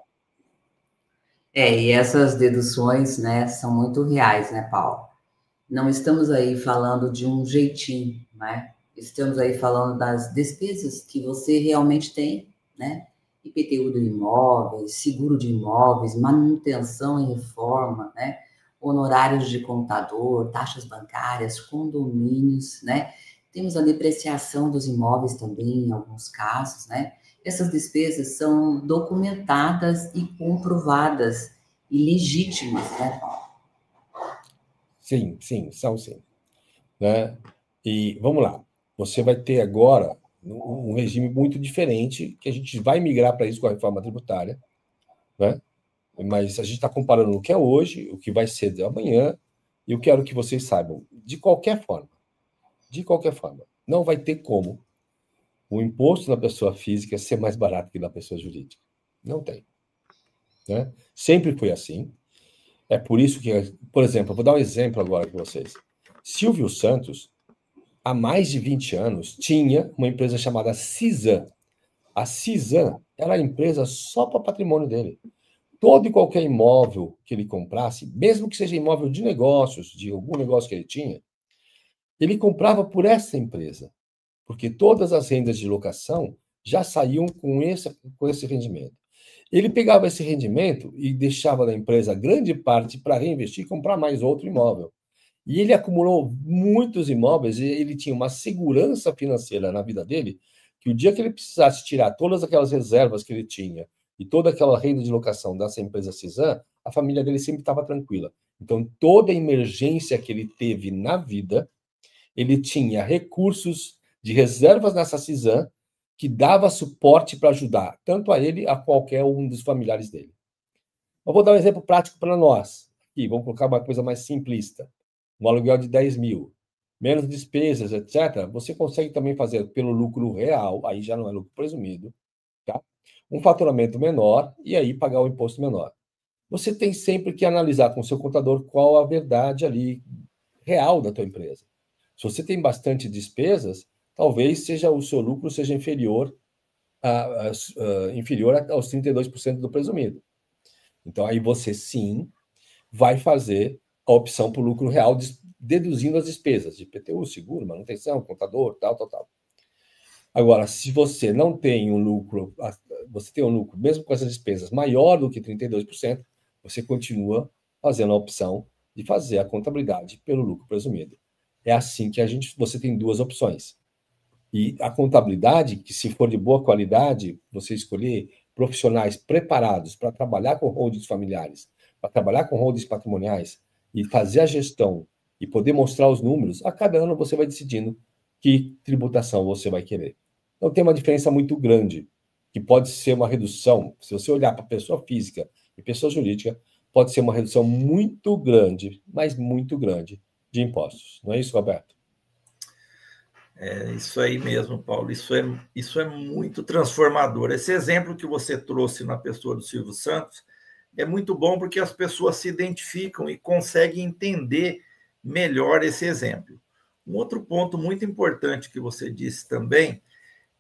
E essas deduções, né, são muito reais, né, Paulo? Não estamos aí falando de um jeitinho, né? Estamos aí falando das despesas que você realmente tem, né? IPTU do imóvel, seguro de imóveis, manutenção e reforma, né? Honorários de contador, taxas bancárias, condomínios, né? Temos a depreciação dos imóveis também, em alguns casos, né? Essas despesas são documentadas e comprovadas e legítimas, né, Paulo? Sim, são sim. Né? E vamos lá, você vai ter agora um regime muito diferente, que a gente vai migrar para isso com a reforma tributária, né? Mas a gente está comparando o que é hoje, o que vai ser de amanhã, e eu quero que vocês saibam, de qualquer forma, não vai ter como o imposto da pessoa física ser mais barato que da pessoa jurídica. Não tem. Né? Sempre foi assim. É por isso que, por exemplo, eu vou dar um exemplo agora com vocês. Silvio Santos, há mais de 20 anos, tinha uma empresa chamada Cisan. A Cisan era a empresa só para patrimônio dele. Todo e qualquer imóvel que ele comprasse, mesmo que seja imóvel de negócios, de algum negócio que ele tinha, ele comprava por essa empresa, porque todas as rendas de locação já saíam com esse rendimento. Ele pegava esse rendimento e deixava na empresa grande parte para reinvestir e comprar mais outro imóvel. E ele acumulou muitos imóveis e ele tinha uma segurança financeira na vida dele, que o dia que ele precisasse tirar todas aquelas reservas que ele tinha e toda aquela renda de locação dessa empresa Cisan, a família dele sempre estava tranquila. Então, toda a emergência que ele teve na vida, ele tinha recursos de reservas nessa Cisan que dava suporte para ajudar tanto a ele a qualquer um dos familiares dele. Eu vou dar um exemplo prático para nós. Aqui, vamos colocar uma coisa mais simplista. Um aluguel de 10 mil, menos despesas, etc., você consegue também fazer pelo lucro real, aí já não é lucro presumido, tá? Um faturamento menor e aí pagar o imposto menor. Você tem sempre que analisar com o seu contador qual a verdade ali real da tua empresa. Se você tem bastante despesas, talvez o seu lucro seja inferior aos 32% do presumido. Então, aí você sim vai fazer a opção por lucro real, deduzindo as despesas de IPTU, seguro, manutenção, contador, tal. Agora, se você não tem um lucro, você tem um lucro, mesmo com essas despesas, maior do que 32%, você continua fazendo a opção de fazer a contabilidade pelo lucro presumido. É assim que você tem duas opções. E a contabilidade, que se for de boa qualidade, você escolher profissionais preparados para trabalhar com holdings familiares, para trabalhar com holdings patrimoniais e fazer a gestão e poder mostrar os números, a cada ano você vai decidindo que tributação você vai querer. Então tem uma diferença muito grande, que pode ser uma redução, se você olhar para pessoa física e pessoa jurídica, pode ser uma redução muito grande, mas muito grande, de impostos. Não é isso, Roberto? É isso aí mesmo, Paulo. Isso é muito transformador. Esse exemplo que você trouxe na pessoa do Silvio Santos é muito bom porque as pessoas se identificam e conseguem entender melhor esse exemplo. Um outro ponto muito importante que você disse também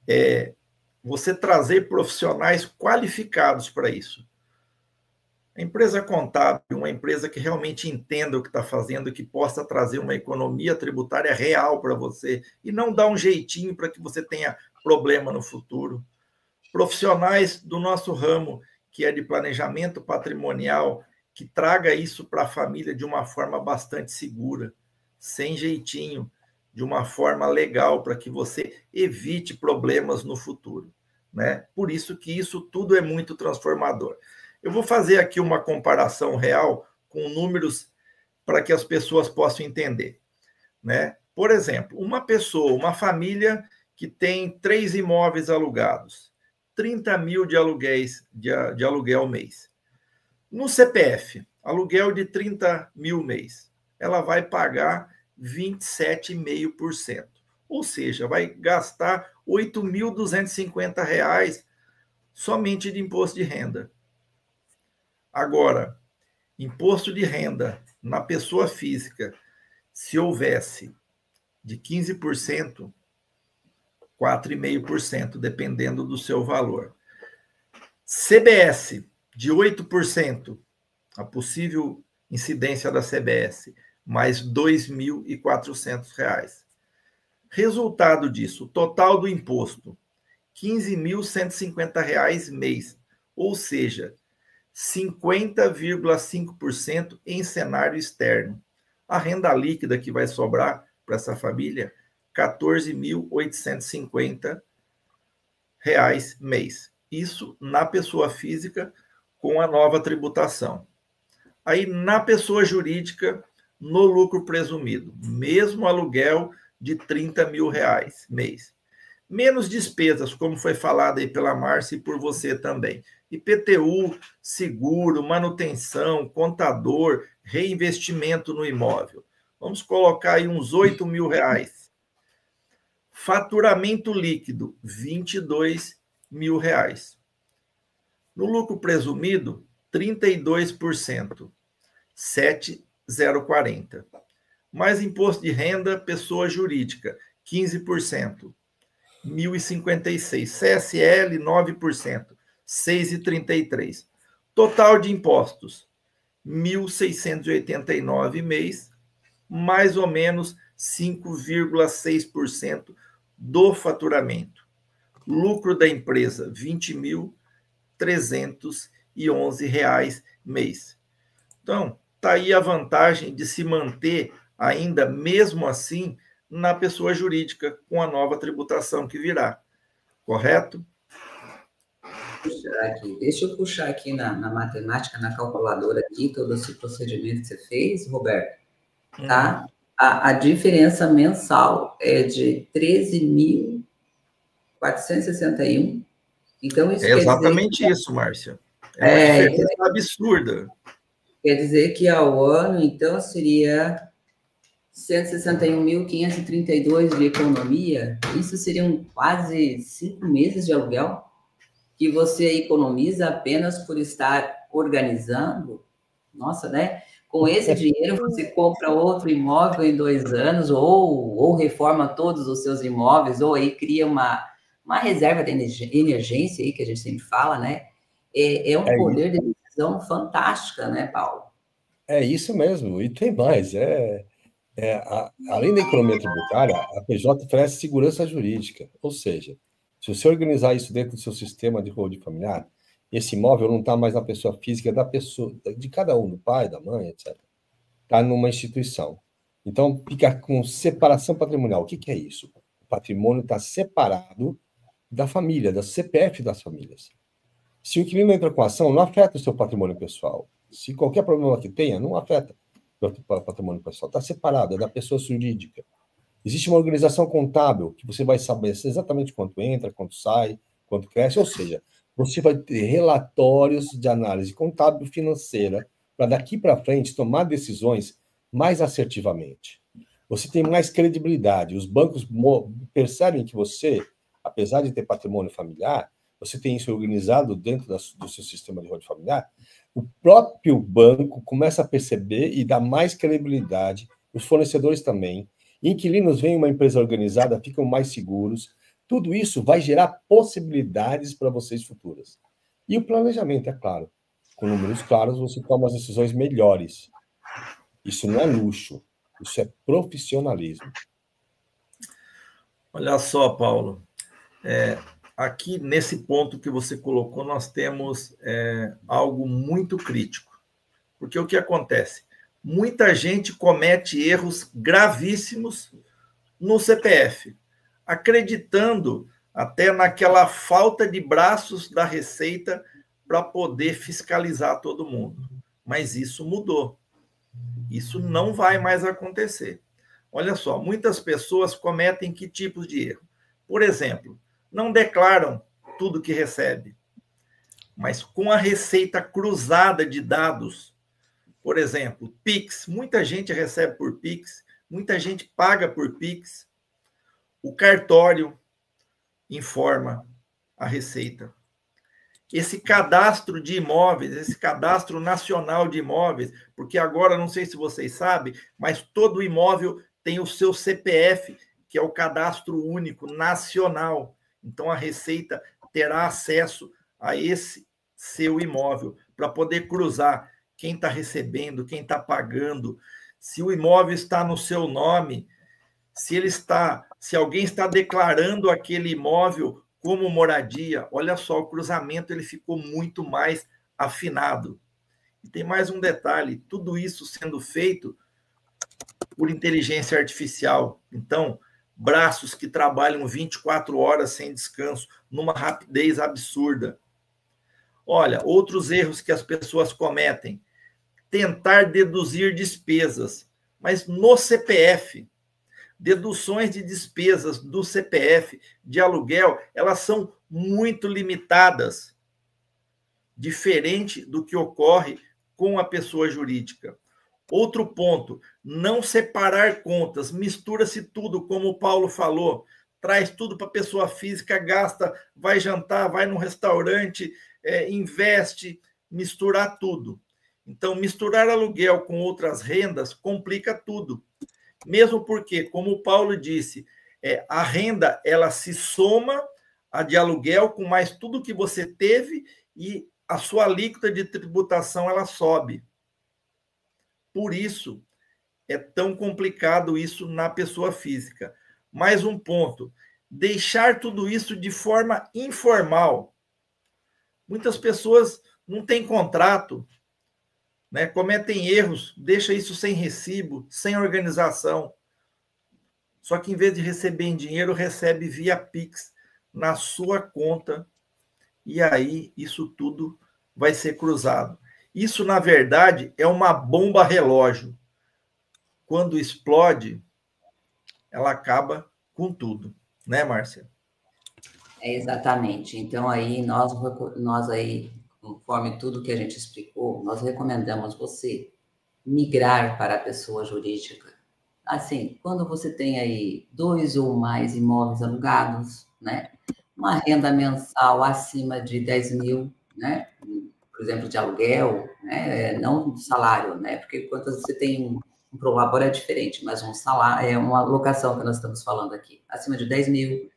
é você trazer profissionais qualificados para isso. A empresa contábil, uma empresa que realmente entenda o que está fazendo, que possa trazer uma economia tributária real para você e não dar um jeitinho para que você tenha problema no futuro. Profissionais do nosso ramo, que é de planejamento patrimonial, que traga isso para a família de uma forma bastante segura, sem jeitinho, de uma forma legal para que você evite problemas no futuro, né? Por isso que isso tudo é muito transformador. Eu vou fazer aqui uma comparação real com números para que as pessoas possam entender, né? Por exemplo, uma pessoa, uma família que tem 3 imóveis alugados, 30 mil de aluguel mês. No CPF, aluguel de 30 mil mês, ela vai pagar 27,5%. Ou seja, vai gastar R$ 8.250 somente de imposto de renda. Agora, imposto de renda na pessoa física, se houvesse de 15%, 4,5%, dependendo do seu valor. CBS, de 8%, a possível incidência da CBS, mais R$ 2.400. Resultado disso, total do imposto, R$ 15.150 mês, ou seja, 50,5% em cenário externo. A renda líquida que vai sobrar para essa família, R$ 14.850 mês. Isso na pessoa física com a nova tributação. Aí, na pessoa jurídica, no lucro presumido, mesmo aluguel de R$ 30 mil mês. Menos despesas, como foi falado aí pela Márcia e por você também. IPTU, seguro, manutenção, contador, reinvestimento no imóvel. Vamos colocar aí uns R$ 8 mil. Faturamento líquido, R$ 22 mil. No lucro presumido, 32%, 7.040. Mais imposto de renda, pessoa jurídica, 15%, 1.056. CSL, 9%, 6.33. Total de impostos, 1.689 mês, mais ou menos 5,6% do faturamento. Lucro da empresa, R$ 20.311 mês. Então, está aí a vantagem de se manter ainda, mesmo assim, na pessoa jurídica, com a nova tributação que virá. Correto? Deixa eu puxar aqui na matemática, na calculadora aqui, todo esse procedimento que você fez, Roberto, tá? A diferença mensal é de 13.461. Então, isso é exatamente isso, Márcia. É uma diferença absurda. Quer dizer que ao ano, então, seria 161.532 de economia. Isso seriam quase 5 meses de aluguel que você economiza apenas por estar organizando. Nossa, né? Com esse dinheiro, você compra outro imóvel em 2 anos, ou reforma todos os seus imóveis, ou aí cria uma reserva de emergência aí, que a gente sempre fala, né? É um poder de decisão fantástica, né, Paulo? É isso mesmo, e tem mais. Além da economia tributária, a PJ oferece segurança jurídica, ou seja, se você organizar isso dentro do seu sistema de holding familiar, esse imóvel não está mais na pessoa física da pessoa, de cada um, do pai, da mãe, etc. Está numa instituição. Então, fica com separação patrimonial. O que é isso? O patrimônio está separado da família, da CPF das famílias. Se o inquilino entra com ação, não afeta o seu patrimônio pessoal. Se qualquer problema que tenha, não afeta o patrimônio pessoal. Está separado, é da pessoa jurídica. Existe uma organização contábil que você vai saber exatamente quanto entra, quanto sai, quanto cresce, ou seja, você vai ter relatórios de análise contábil financeira para daqui para frente tomar decisões mais assertivamente. Você tem mais credibilidade. Os bancos percebem que você, apesar de ter patrimônio familiar, você tem isso organizado dentro do seu sistema de holding familiar, o próprio banco começa a perceber e dá mais credibilidade, os fornecedores também. Inquilinos veem uma empresa organizada, ficam mais seguros. Tudo isso vai gerar possibilidades para vocês futuras. E o planejamento, é claro. Com números claros, você toma as decisões melhores. Isso não é luxo, isso é profissionalismo. Olha só, Paulo. Aqui, nesse ponto que você colocou, nós temos algo muito crítico. Porque o que acontece? Muita gente comete erros gravíssimos no CPF, acreditando até naquela falta de braços da Receita para poder fiscalizar todo mundo. Mas isso mudou. Isso não vai mais acontecer. Olha só, muitas pessoas cometem que tipos de erro? Por exemplo, não declaram tudo que recebe, mas com a receita cruzada de dados, por exemplo, Pix, muita gente recebe por Pix, muita gente paga por Pix, o cartório informa a Receita. Esse cadastro de imóveis, esse cadastro nacional de imóveis, porque agora, não sei se vocês sabem, mas todo imóvel tem o seu CPF, que é o cadastro único nacional. Então, a Receita terá acesso a esse seu imóvel para poder cruzar quem está recebendo, quem está pagando, se o imóvel está no seu nome, se alguém está declarando aquele imóvel como moradia. Olha só, o cruzamento ele ficou muito mais afinado. E tem mais um detalhe, tudo isso sendo feito por inteligência artificial. Então, braços que trabalham 24 horas sem descanso, numa rapidez absurda. Olha, outros erros que as pessoas cometem, tentar deduzir despesas, mas no CPF, deduções de despesas do CPF de aluguel, elas são muito limitadas, diferente do que ocorre com a pessoa jurídica. Outro ponto, não separar contas, mistura-se tudo, como o Paulo falou, traz tudo para a pessoa física, gasta, vai jantar, vai num restaurante, investe, misturar tudo. Então, misturar aluguel com outras rendas complica tudo. Mesmo porque, como o Paulo disse, a renda ela se soma a de aluguel com mais tudo que você teve e a sua alíquota de tributação ela sobe. Por isso, é tão complicado isso na pessoa física. Mais um ponto, deixar tudo isso de forma informal. Muitas pessoas não têm contrato, né? Cometem erros, deixa isso sem recibo, sem organização. Só que em vez de receber em dinheiro, recebe via Pix na sua conta. E aí isso tudo vai ser cruzado. Isso, na verdade, é uma bomba relógio. Quando explode, ela acaba com tudo. Né, Márcia? Exatamente. Então, aí, nós aí, conforme tudo que a gente explicou, nós recomendamos você migrar para a pessoa jurídica. Assim, quando você tem aí 2 ou mais imóveis alugados, né? Uma renda mensal acima de 10 mil, né? Por exemplo, de aluguel, né? Não salário, né? Porque quando você tem um prolabore é diferente, mas um salário é uma locação que nós estamos falando aqui, acima de 10 mil.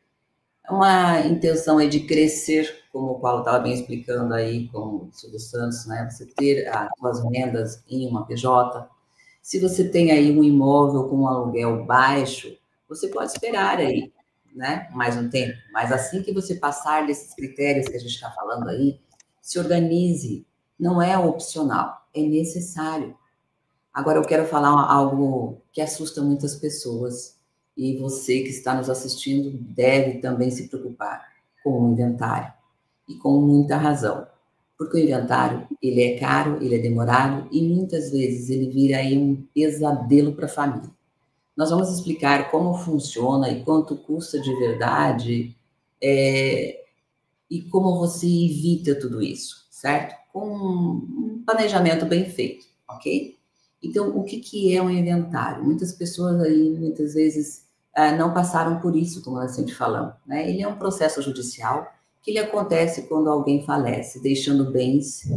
Uma intenção aí de crescer, como o Paulo estava bem explicando aí, com o Silvio Santos, né? Você ter as suas rendas em uma PJ. Se você tem aí um imóvel com um aluguel baixo, você pode esperar aí, né? Mais um tempo. Mas assim que você passar desses critérios que a gente está falando aí, se organize. Não é opcional, é necessário. Agora eu quero falar algo que assusta muitas pessoas. E você que está nos assistindo deve também se preocupar com o inventário. E com muita razão. Porque o inventário, ele é caro, ele é demorado e muitas vezes ele vira aí um pesadelo para a família. Nós vamos explicar como funciona e quanto custa de verdade e como você evita tudo isso, certo? Com um planejamento bem feito, ok? Então, o que é um inventário? Muitas pessoas aí, muitas vezes, não passaram por isso, como nós sempre falamos, né? Ele é um processo judicial que ele acontece quando alguém falece, deixando bens,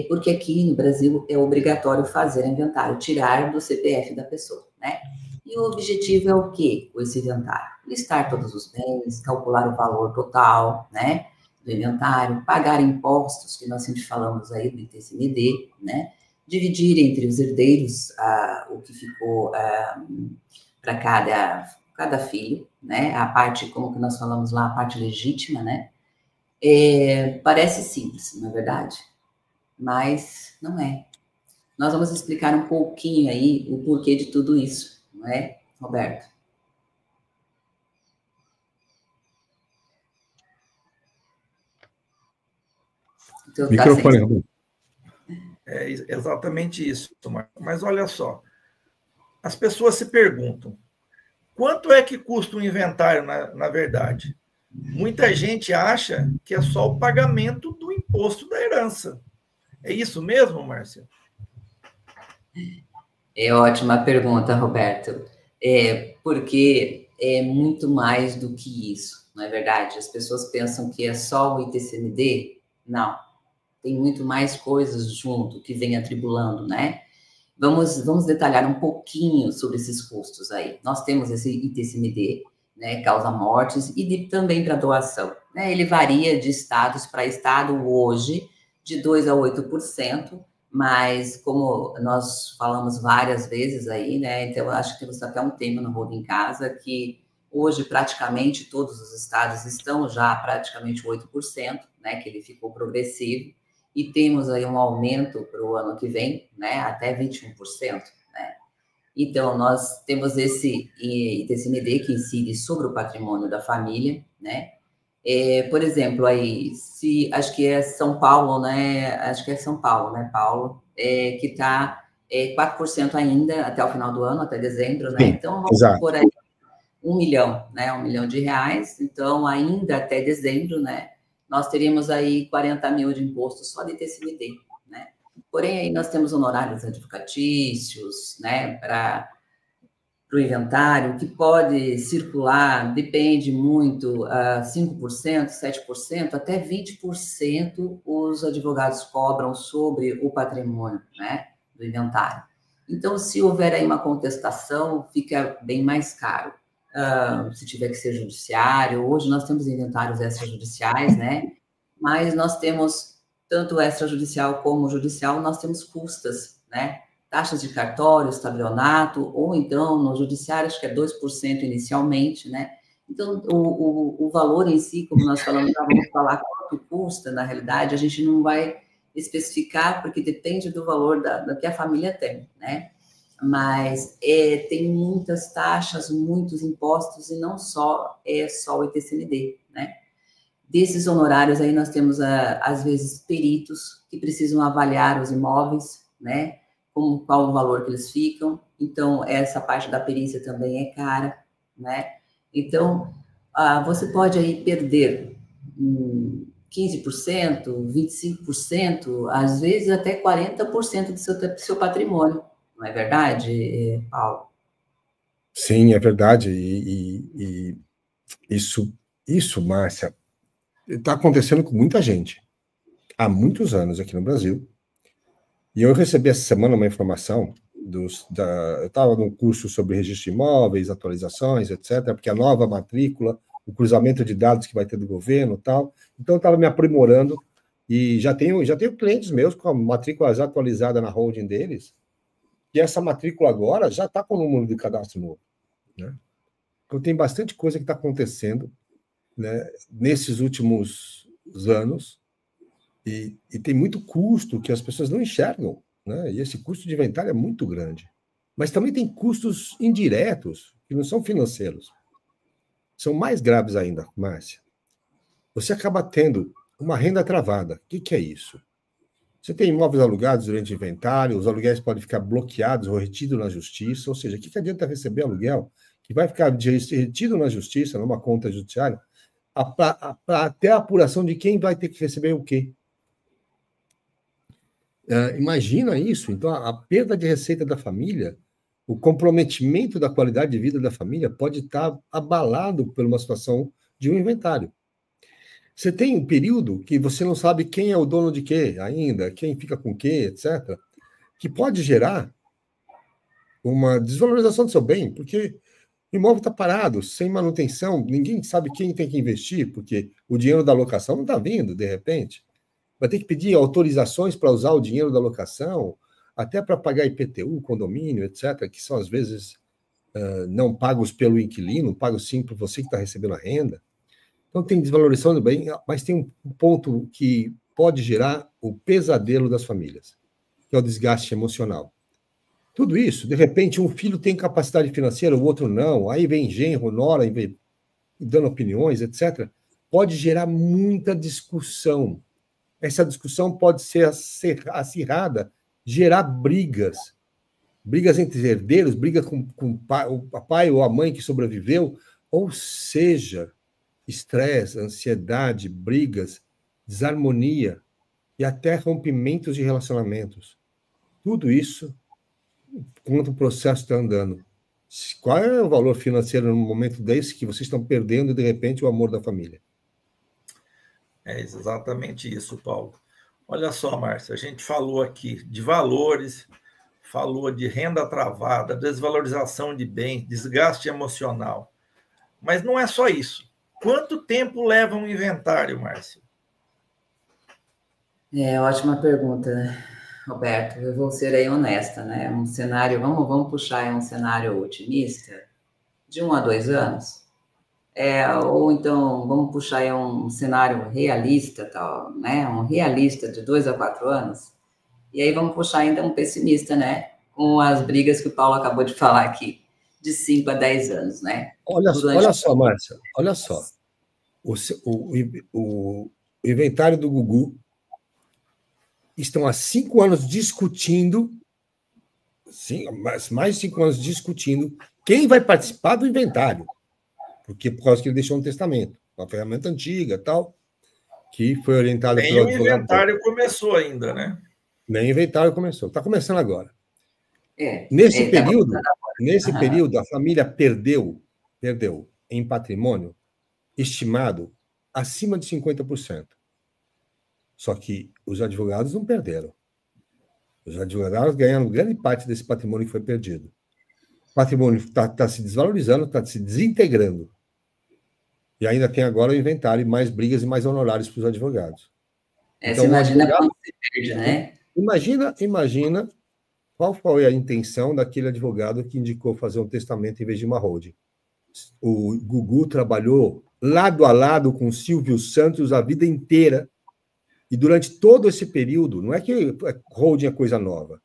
porque aqui no Brasil é obrigatório fazer inventário, tirar do CPF da pessoa, né? E o objetivo é o quê com esse inventário? Listar todos os bens, calcular o valor total, né, do inventário, pagar impostos, que nós sempre falamos aí do ITCMD, né? Dividir entre os herdeiros o que ficou para cada filho, né? A parte, como que nós falamos lá, a parte legítima, né? Parece simples, não é verdade? Mas não é. Nós vamos explicar um pouquinho aí o porquê de tudo isso, não é, Roberto? Então, Microfone. É exatamente isso, mas olha só, as pessoas se perguntam, quanto é que custa um inventário, na verdade? Muita gente acha que é só o pagamento do imposto da herança. É isso mesmo, Márcia? É ótima pergunta, Roberto. Porque é muito mais do que isso, não é verdade? As pessoas pensam que é só o ITCMD. Não, tem muito mais coisas junto que vem atribulando, né? Vamos detalhar um pouquinho sobre esses custos aí. Nós temos esse ITCMD, né, causa mortes, e também para doação, né? Ele varia de estados para estado hoje, de 2% a 8%, mas como nós falamos várias vezes aí, né, então eu acho que temos até um tema no Rodo em Casa, que hoje praticamente todos os estados estão já praticamente 8%, né, que ele ficou progressivo, e temos aí um aumento para o ano que vem, né, até 21%, né? Então, nós temos esse ITCMD que incide sobre o patrimônio da família, né? Por exemplo, aí, acho que é São Paulo, né? Acho que é São Paulo, né, Paulo? Que está 4% ainda até o final do ano, até dezembro, né? Sim, então, vamos exato. por aí 1 milhão, né? 1 milhão de reais. Então, ainda até dezembro, né? Nós teríamos aí 40 mil de imposto só de ITCMD, né? Porém, aí nós temos honorários advocatícios, né? Para o inventário, que pode circular, depende muito, 5%, 7%, até 20% os advogados cobram sobre o patrimônio, né, do inventário. Então, se houver aí uma contestação, fica bem mais caro. Se tiver que ser judiciário, hoje nós temos inventários extrajudiciais, né, mas nós temos, tanto extrajudicial como judicial, nós temos custas, né, taxas de cartório, tabelionato, ou então no judiciário, acho que é 2% inicialmente, né? Então, o valor em si, como nós falamos, vamos falar quanto custa, na realidade, a gente não vai especificar, porque depende do valor da que a família tem, né? Mas tem muitas taxas, muitos impostos, e não só o ITCMD, né? Desses honorários aí nós temos, às vezes, peritos que precisam avaliar os imóveis, né? Qual o valor que eles ficam. Então, essa parte da perícia também é cara, né? Então, você pode aí perder 15%, 25%, às vezes até 40% do seu patrimônio. Não é verdade, Paulo? Sim, é verdade. E isso, Márcia, está acontecendo com muita gente há muitos anos aqui no Brasil. E eu recebi essa semana uma informação eu estava num curso sobre registro de imóveis, atualizações, etc., porque a nova matrícula, o cruzamento de dados que vai ter do governo e tal. Então, eu estava me aprimorando e já tenho clientes meus com a matrícula já atualizada na holding deles, e essa matrícula agora já está com o número de cadastro novo, né? Então, tem bastante coisa que está acontecendo, né, nesses últimos anos, e tem muito custo que as pessoas não enxergam, né? E esse custo de inventário é muito grande. Mas também tem custos indiretos, que não são financeiros. São mais graves ainda, Márcia. Você acaba tendo uma renda travada. O que é isso? Você tem imóveis alugados durante o inventário, os aluguéis podem ficar bloqueados ou retidos na justiça, ou seja, o que adianta receber aluguel que vai ficar retido na justiça, numa conta judiciária, até a apuração de quem vai ter que receber o quê? Imagina isso. Então, a perda de receita da família, o comprometimento da qualidade de vida da família pode estar abalado por uma situação de um inventário. Você tem um período que você não sabe quem é o dono de quê ainda, quem fica com quê, etc., que pode gerar uma desvalorização do seu bem, porque o imóvel está parado, sem manutenção, ninguém sabe quem tem que investir, porque o dinheiro da locação não está vindo, de repente. Vai ter que pedir autorizações para usar o dinheiro da locação, até para pagar IPTU, condomínio, etc., que são, às vezes, não pagos pelo inquilino, pagos sim por você que está recebendo a renda. Então, tem desvalorização do bem, mas tem um ponto que pode gerar o pesadelo das famílias, que é o desgaste emocional. Tudo isso, de repente, um filho tem capacidade financeira, o outro não, aí vem genro, nora, dando opiniões, etc., pode gerar muita discussão essa discussão pode ser acirrada, gerar brigas entre herdeiros, briga com o pai ou a mãe que sobreviveu, ou seja, estresse, ansiedade, brigas, desarmonia e até rompimentos de relacionamentos. Tudo isso enquanto o processo está andando. Qual é o valor financeiro no momento desse que vocês estão perdendo, de repente, o amor da família? É exatamente isso, Paulo. Olha só, Márcia, a gente falou aqui de valores, falou de renda travada, desvalorização de bens, desgaste emocional. Mas não é só isso. Quanto tempo leva um inventário, Márcia? Ótima pergunta, né, Roberto? Eu vou ser aí honesta, né? Um cenário, vamos puxar aí um cenário otimista, de 1 a 2 anos. Ou então, vamos puxar aí um cenário realista, tal, né? Um realista de 2 a 4 anos. E aí vamos puxar ainda um pessimista, né? Com as brigas que o Paulo acabou de falar aqui, de 5 a 10 anos, né? Olha só, Márcia, olha só. O inventário do Gugu estão há 5 anos discutindo, mais de 5 anos discutindo quem vai participar do inventário. Porque por causa que ele deixou um testamento, uma ferramenta antiga tal, que foi orientado pelo advogado. Nem o inventário começou ainda, né? Nem o inventário começou. Está começando agora. Nesse período, a família perdeu em patrimônio estimado acima de 50%. Só que os advogados não perderam. Os advogados ganharam grande parte desse patrimônio que foi perdido. O patrimônio está se desvalorizando, está se desintegrando. E ainda tem agora o inventário, mais brigas e mais honorários para os advogados. Então, você imagina quanto se perde, né? Imagina qual foi a intenção daquele advogado que indicou fazer um testamento em vez de uma holding. O Gugu trabalhou lado a lado com o Silvio Santos a vida inteira. E durante todo esse período, não é que holding é coisa nova.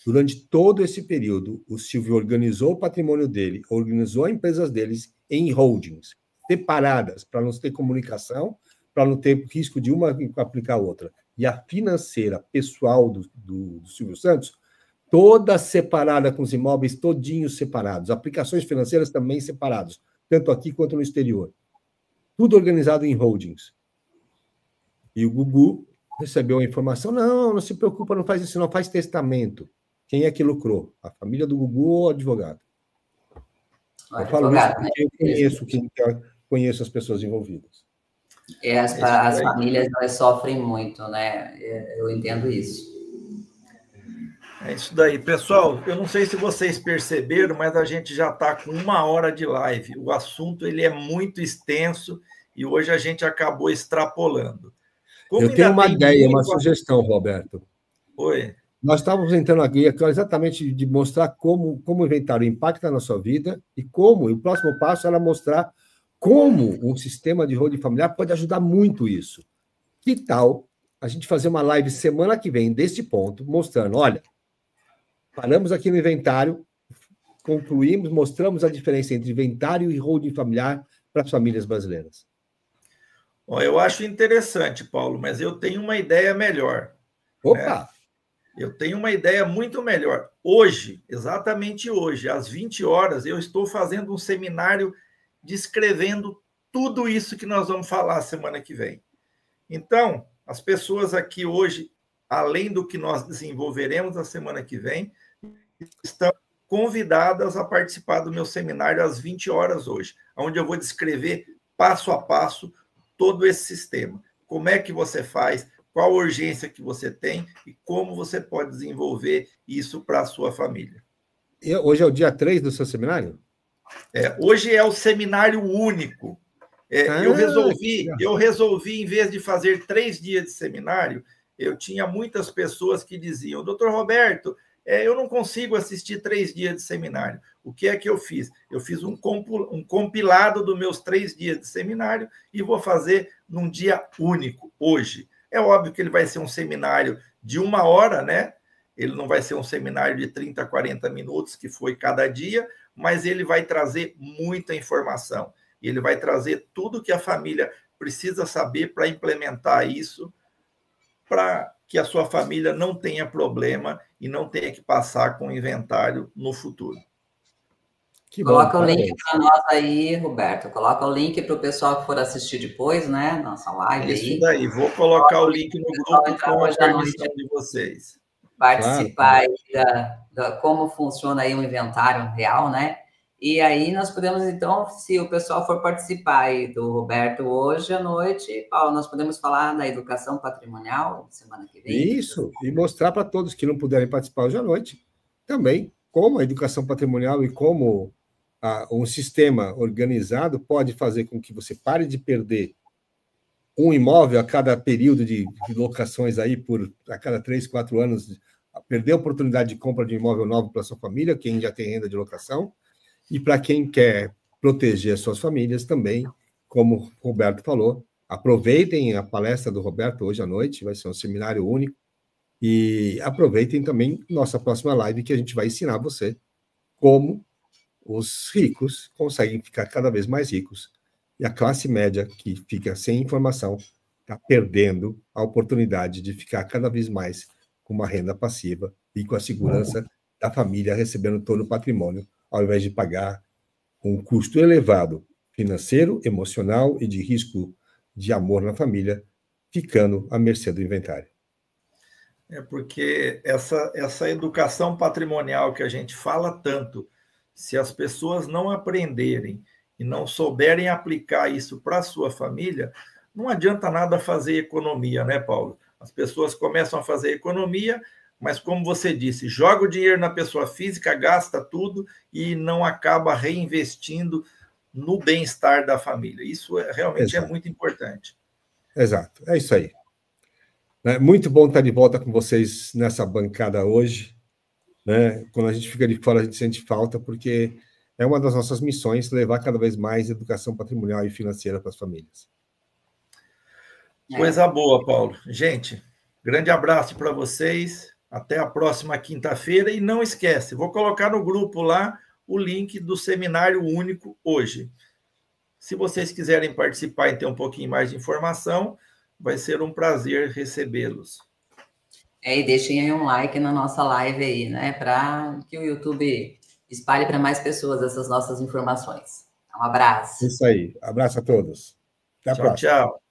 Durante todo esse período, o Silvio organizou o patrimônio dele, organizou as empresas deles em holdings, separadas, para não ter comunicação, para não ter risco de uma aplicar a outra. E a financeira pessoal do Silvio Santos, toda separada com os imóveis todinhos separados, aplicações financeiras também separadas, tanto aqui quanto no exterior. Tudo organizado em holdings. E o Gugu recebeu a informação, não se preocupa, não faz isso, não faz testamento. Quem é que lucrou? A família do Gugu ou o advogado? Eu falo isso porque eu conheço as pessoas envolvidas. As famílias elas sofrem muito, né? Eu entendo isso. É isso daí. Pessoal, eu não sei se vocês perceberam, mas a gente já está com 1 hora de live. O assunto ele é muito extenso e hoje a gente acabou extrapolando. Eu tenho uma ideia, uma sugestão, Roberto. Oi. Nós estávamos entrando aqui exatamente de mostrar como o inventário impacta na sua vida e o próximo passo era mostrar como um sistema de holding familiar pode ajudar muito isso. Que tal a gente fazer uma live semana que vem deste ponto, mostrando, olha, paramos aqui no inventário, concluímos, mostramos a diferença entre inventário e holding familiar para as famílias brasileiras. Eu acho interessante, Paulo, mas eu tenho uma ideia melhor. Opa! Né? Eu tenho uma ideia muito melhor. Hoje, exatamente hoje, às 20 horas, eu estou fazendo um seminário descrevendo tudo isso que nós vamos falar semana que vem. Então, as pessoas aqui hoje, além do que nós desenvolveremos na semana que vem, estão convidadas a participar do meu seminário às 20 horas hoje, onde eu vou descrever passo a passo todo esse sistema. Como é que você faz, qual a urgência que você tem e como você pode desenvolver isso para a sua família. E hoje é o dia 3 do seu seminário? Hoje é o seminário único. Eu resolvi, em vez de fazer 3 dias de seminário, eu tinha muitas pessoas que diziam, doutor Roberto, eu não consigo assistir 3 dias de seminário. O que é que eu fiz? Eu fiz um compilado dos meus 3 dias de seminário e vou fazer num dia único, hoje. É óbvio que ele vai ser um seminário de 1 hora, né? Ele não vai ser um seminário de 30, 40 minutos, que foi cada dia, mas ele vai trazer muita informação. E ele vai trazer tudo que a família precisa saber para implementar isso para que a sua família não tenha problema e não tenha que passar com o inventário no futuro. Que bom, Coloca o link parabéns. para nós aí, Roberto. Coloca o link para o pessoal que for assistir depois, né? Nossa live Isso aí. daí. Vou colocar o link no grupo com a permissão de vocês. Participar aí da como funciona aí o inventário real, né? E aí nós podemos, então, se o pessoal for participar aí do Roberto hoje à noite, Paulo, nós podemos falar da educação patrimonial semana que vem? Isso, e mostrar para todos que não puderem participar hoje à noite também como a educação patrimonial e como um sistema organizado pode fazer com que você pare de perder um imóvel a cada período de locações aí, a cada 3, 4 anos, perder a oportunidade de compra de um imóvel novo para sua família, quem já tem renda de locação, e para quem quer proteger as suas famílias também, como o Roberto falou, aproveitem a palestra do Roberto hoje à noite, vai ser um seminário único, e aproveitem também nossa próxima live, que a gente vai ensinar você como os ricos conseguem ficar cada vez mais ricos, e a classe média, que fica sem informação, está perdendo a oportunidade de ficar cada vez mais com uma renda passiva e com a segurança da família recebendo todo o patrimônio, ao invés de pagar um custo elevado financeiro, emocional e de risco de amor na família, ficando à mercê do inventário. É porque essa educação patrimonial que a gente fala tanto, se as pessoas não aprenderem e não souberem aplicar isso para a sua família, não adianta nada fazer economia, né, Paulo? As pessoas começam a fazer economia, mas, como você disse, joga o dinheiro na pessoa física, gasta tudo e não acaba reinvestindo no bem-estar da família. Isso realmente é muito importante. Exato, é isso aí. Muito bom estar de volta com vocês nessa bancada hoje. Né? Quando a gente fica de fora, a gente sente falta, porque é uma das nossas missões levar cada vez mais educação patrimonial e financeira para as famílias. Coisa boa, Paulo. Gente, grande abraço para vocês. Até a próxima quinta-feira. E não esquece, vou colocar no grupo lá o link do seminário único hoje. Se vocês quiserem participar e ter um pouquinho mais de informação, vai ser um prazer recebê-los. E deixem aí um like na nossa live aí, né? Para que o YouTube espalhe para mais pessoas essas nossas informações. Um abraço. Isso aí. Abraço a todos. Até a próxima. Tchau.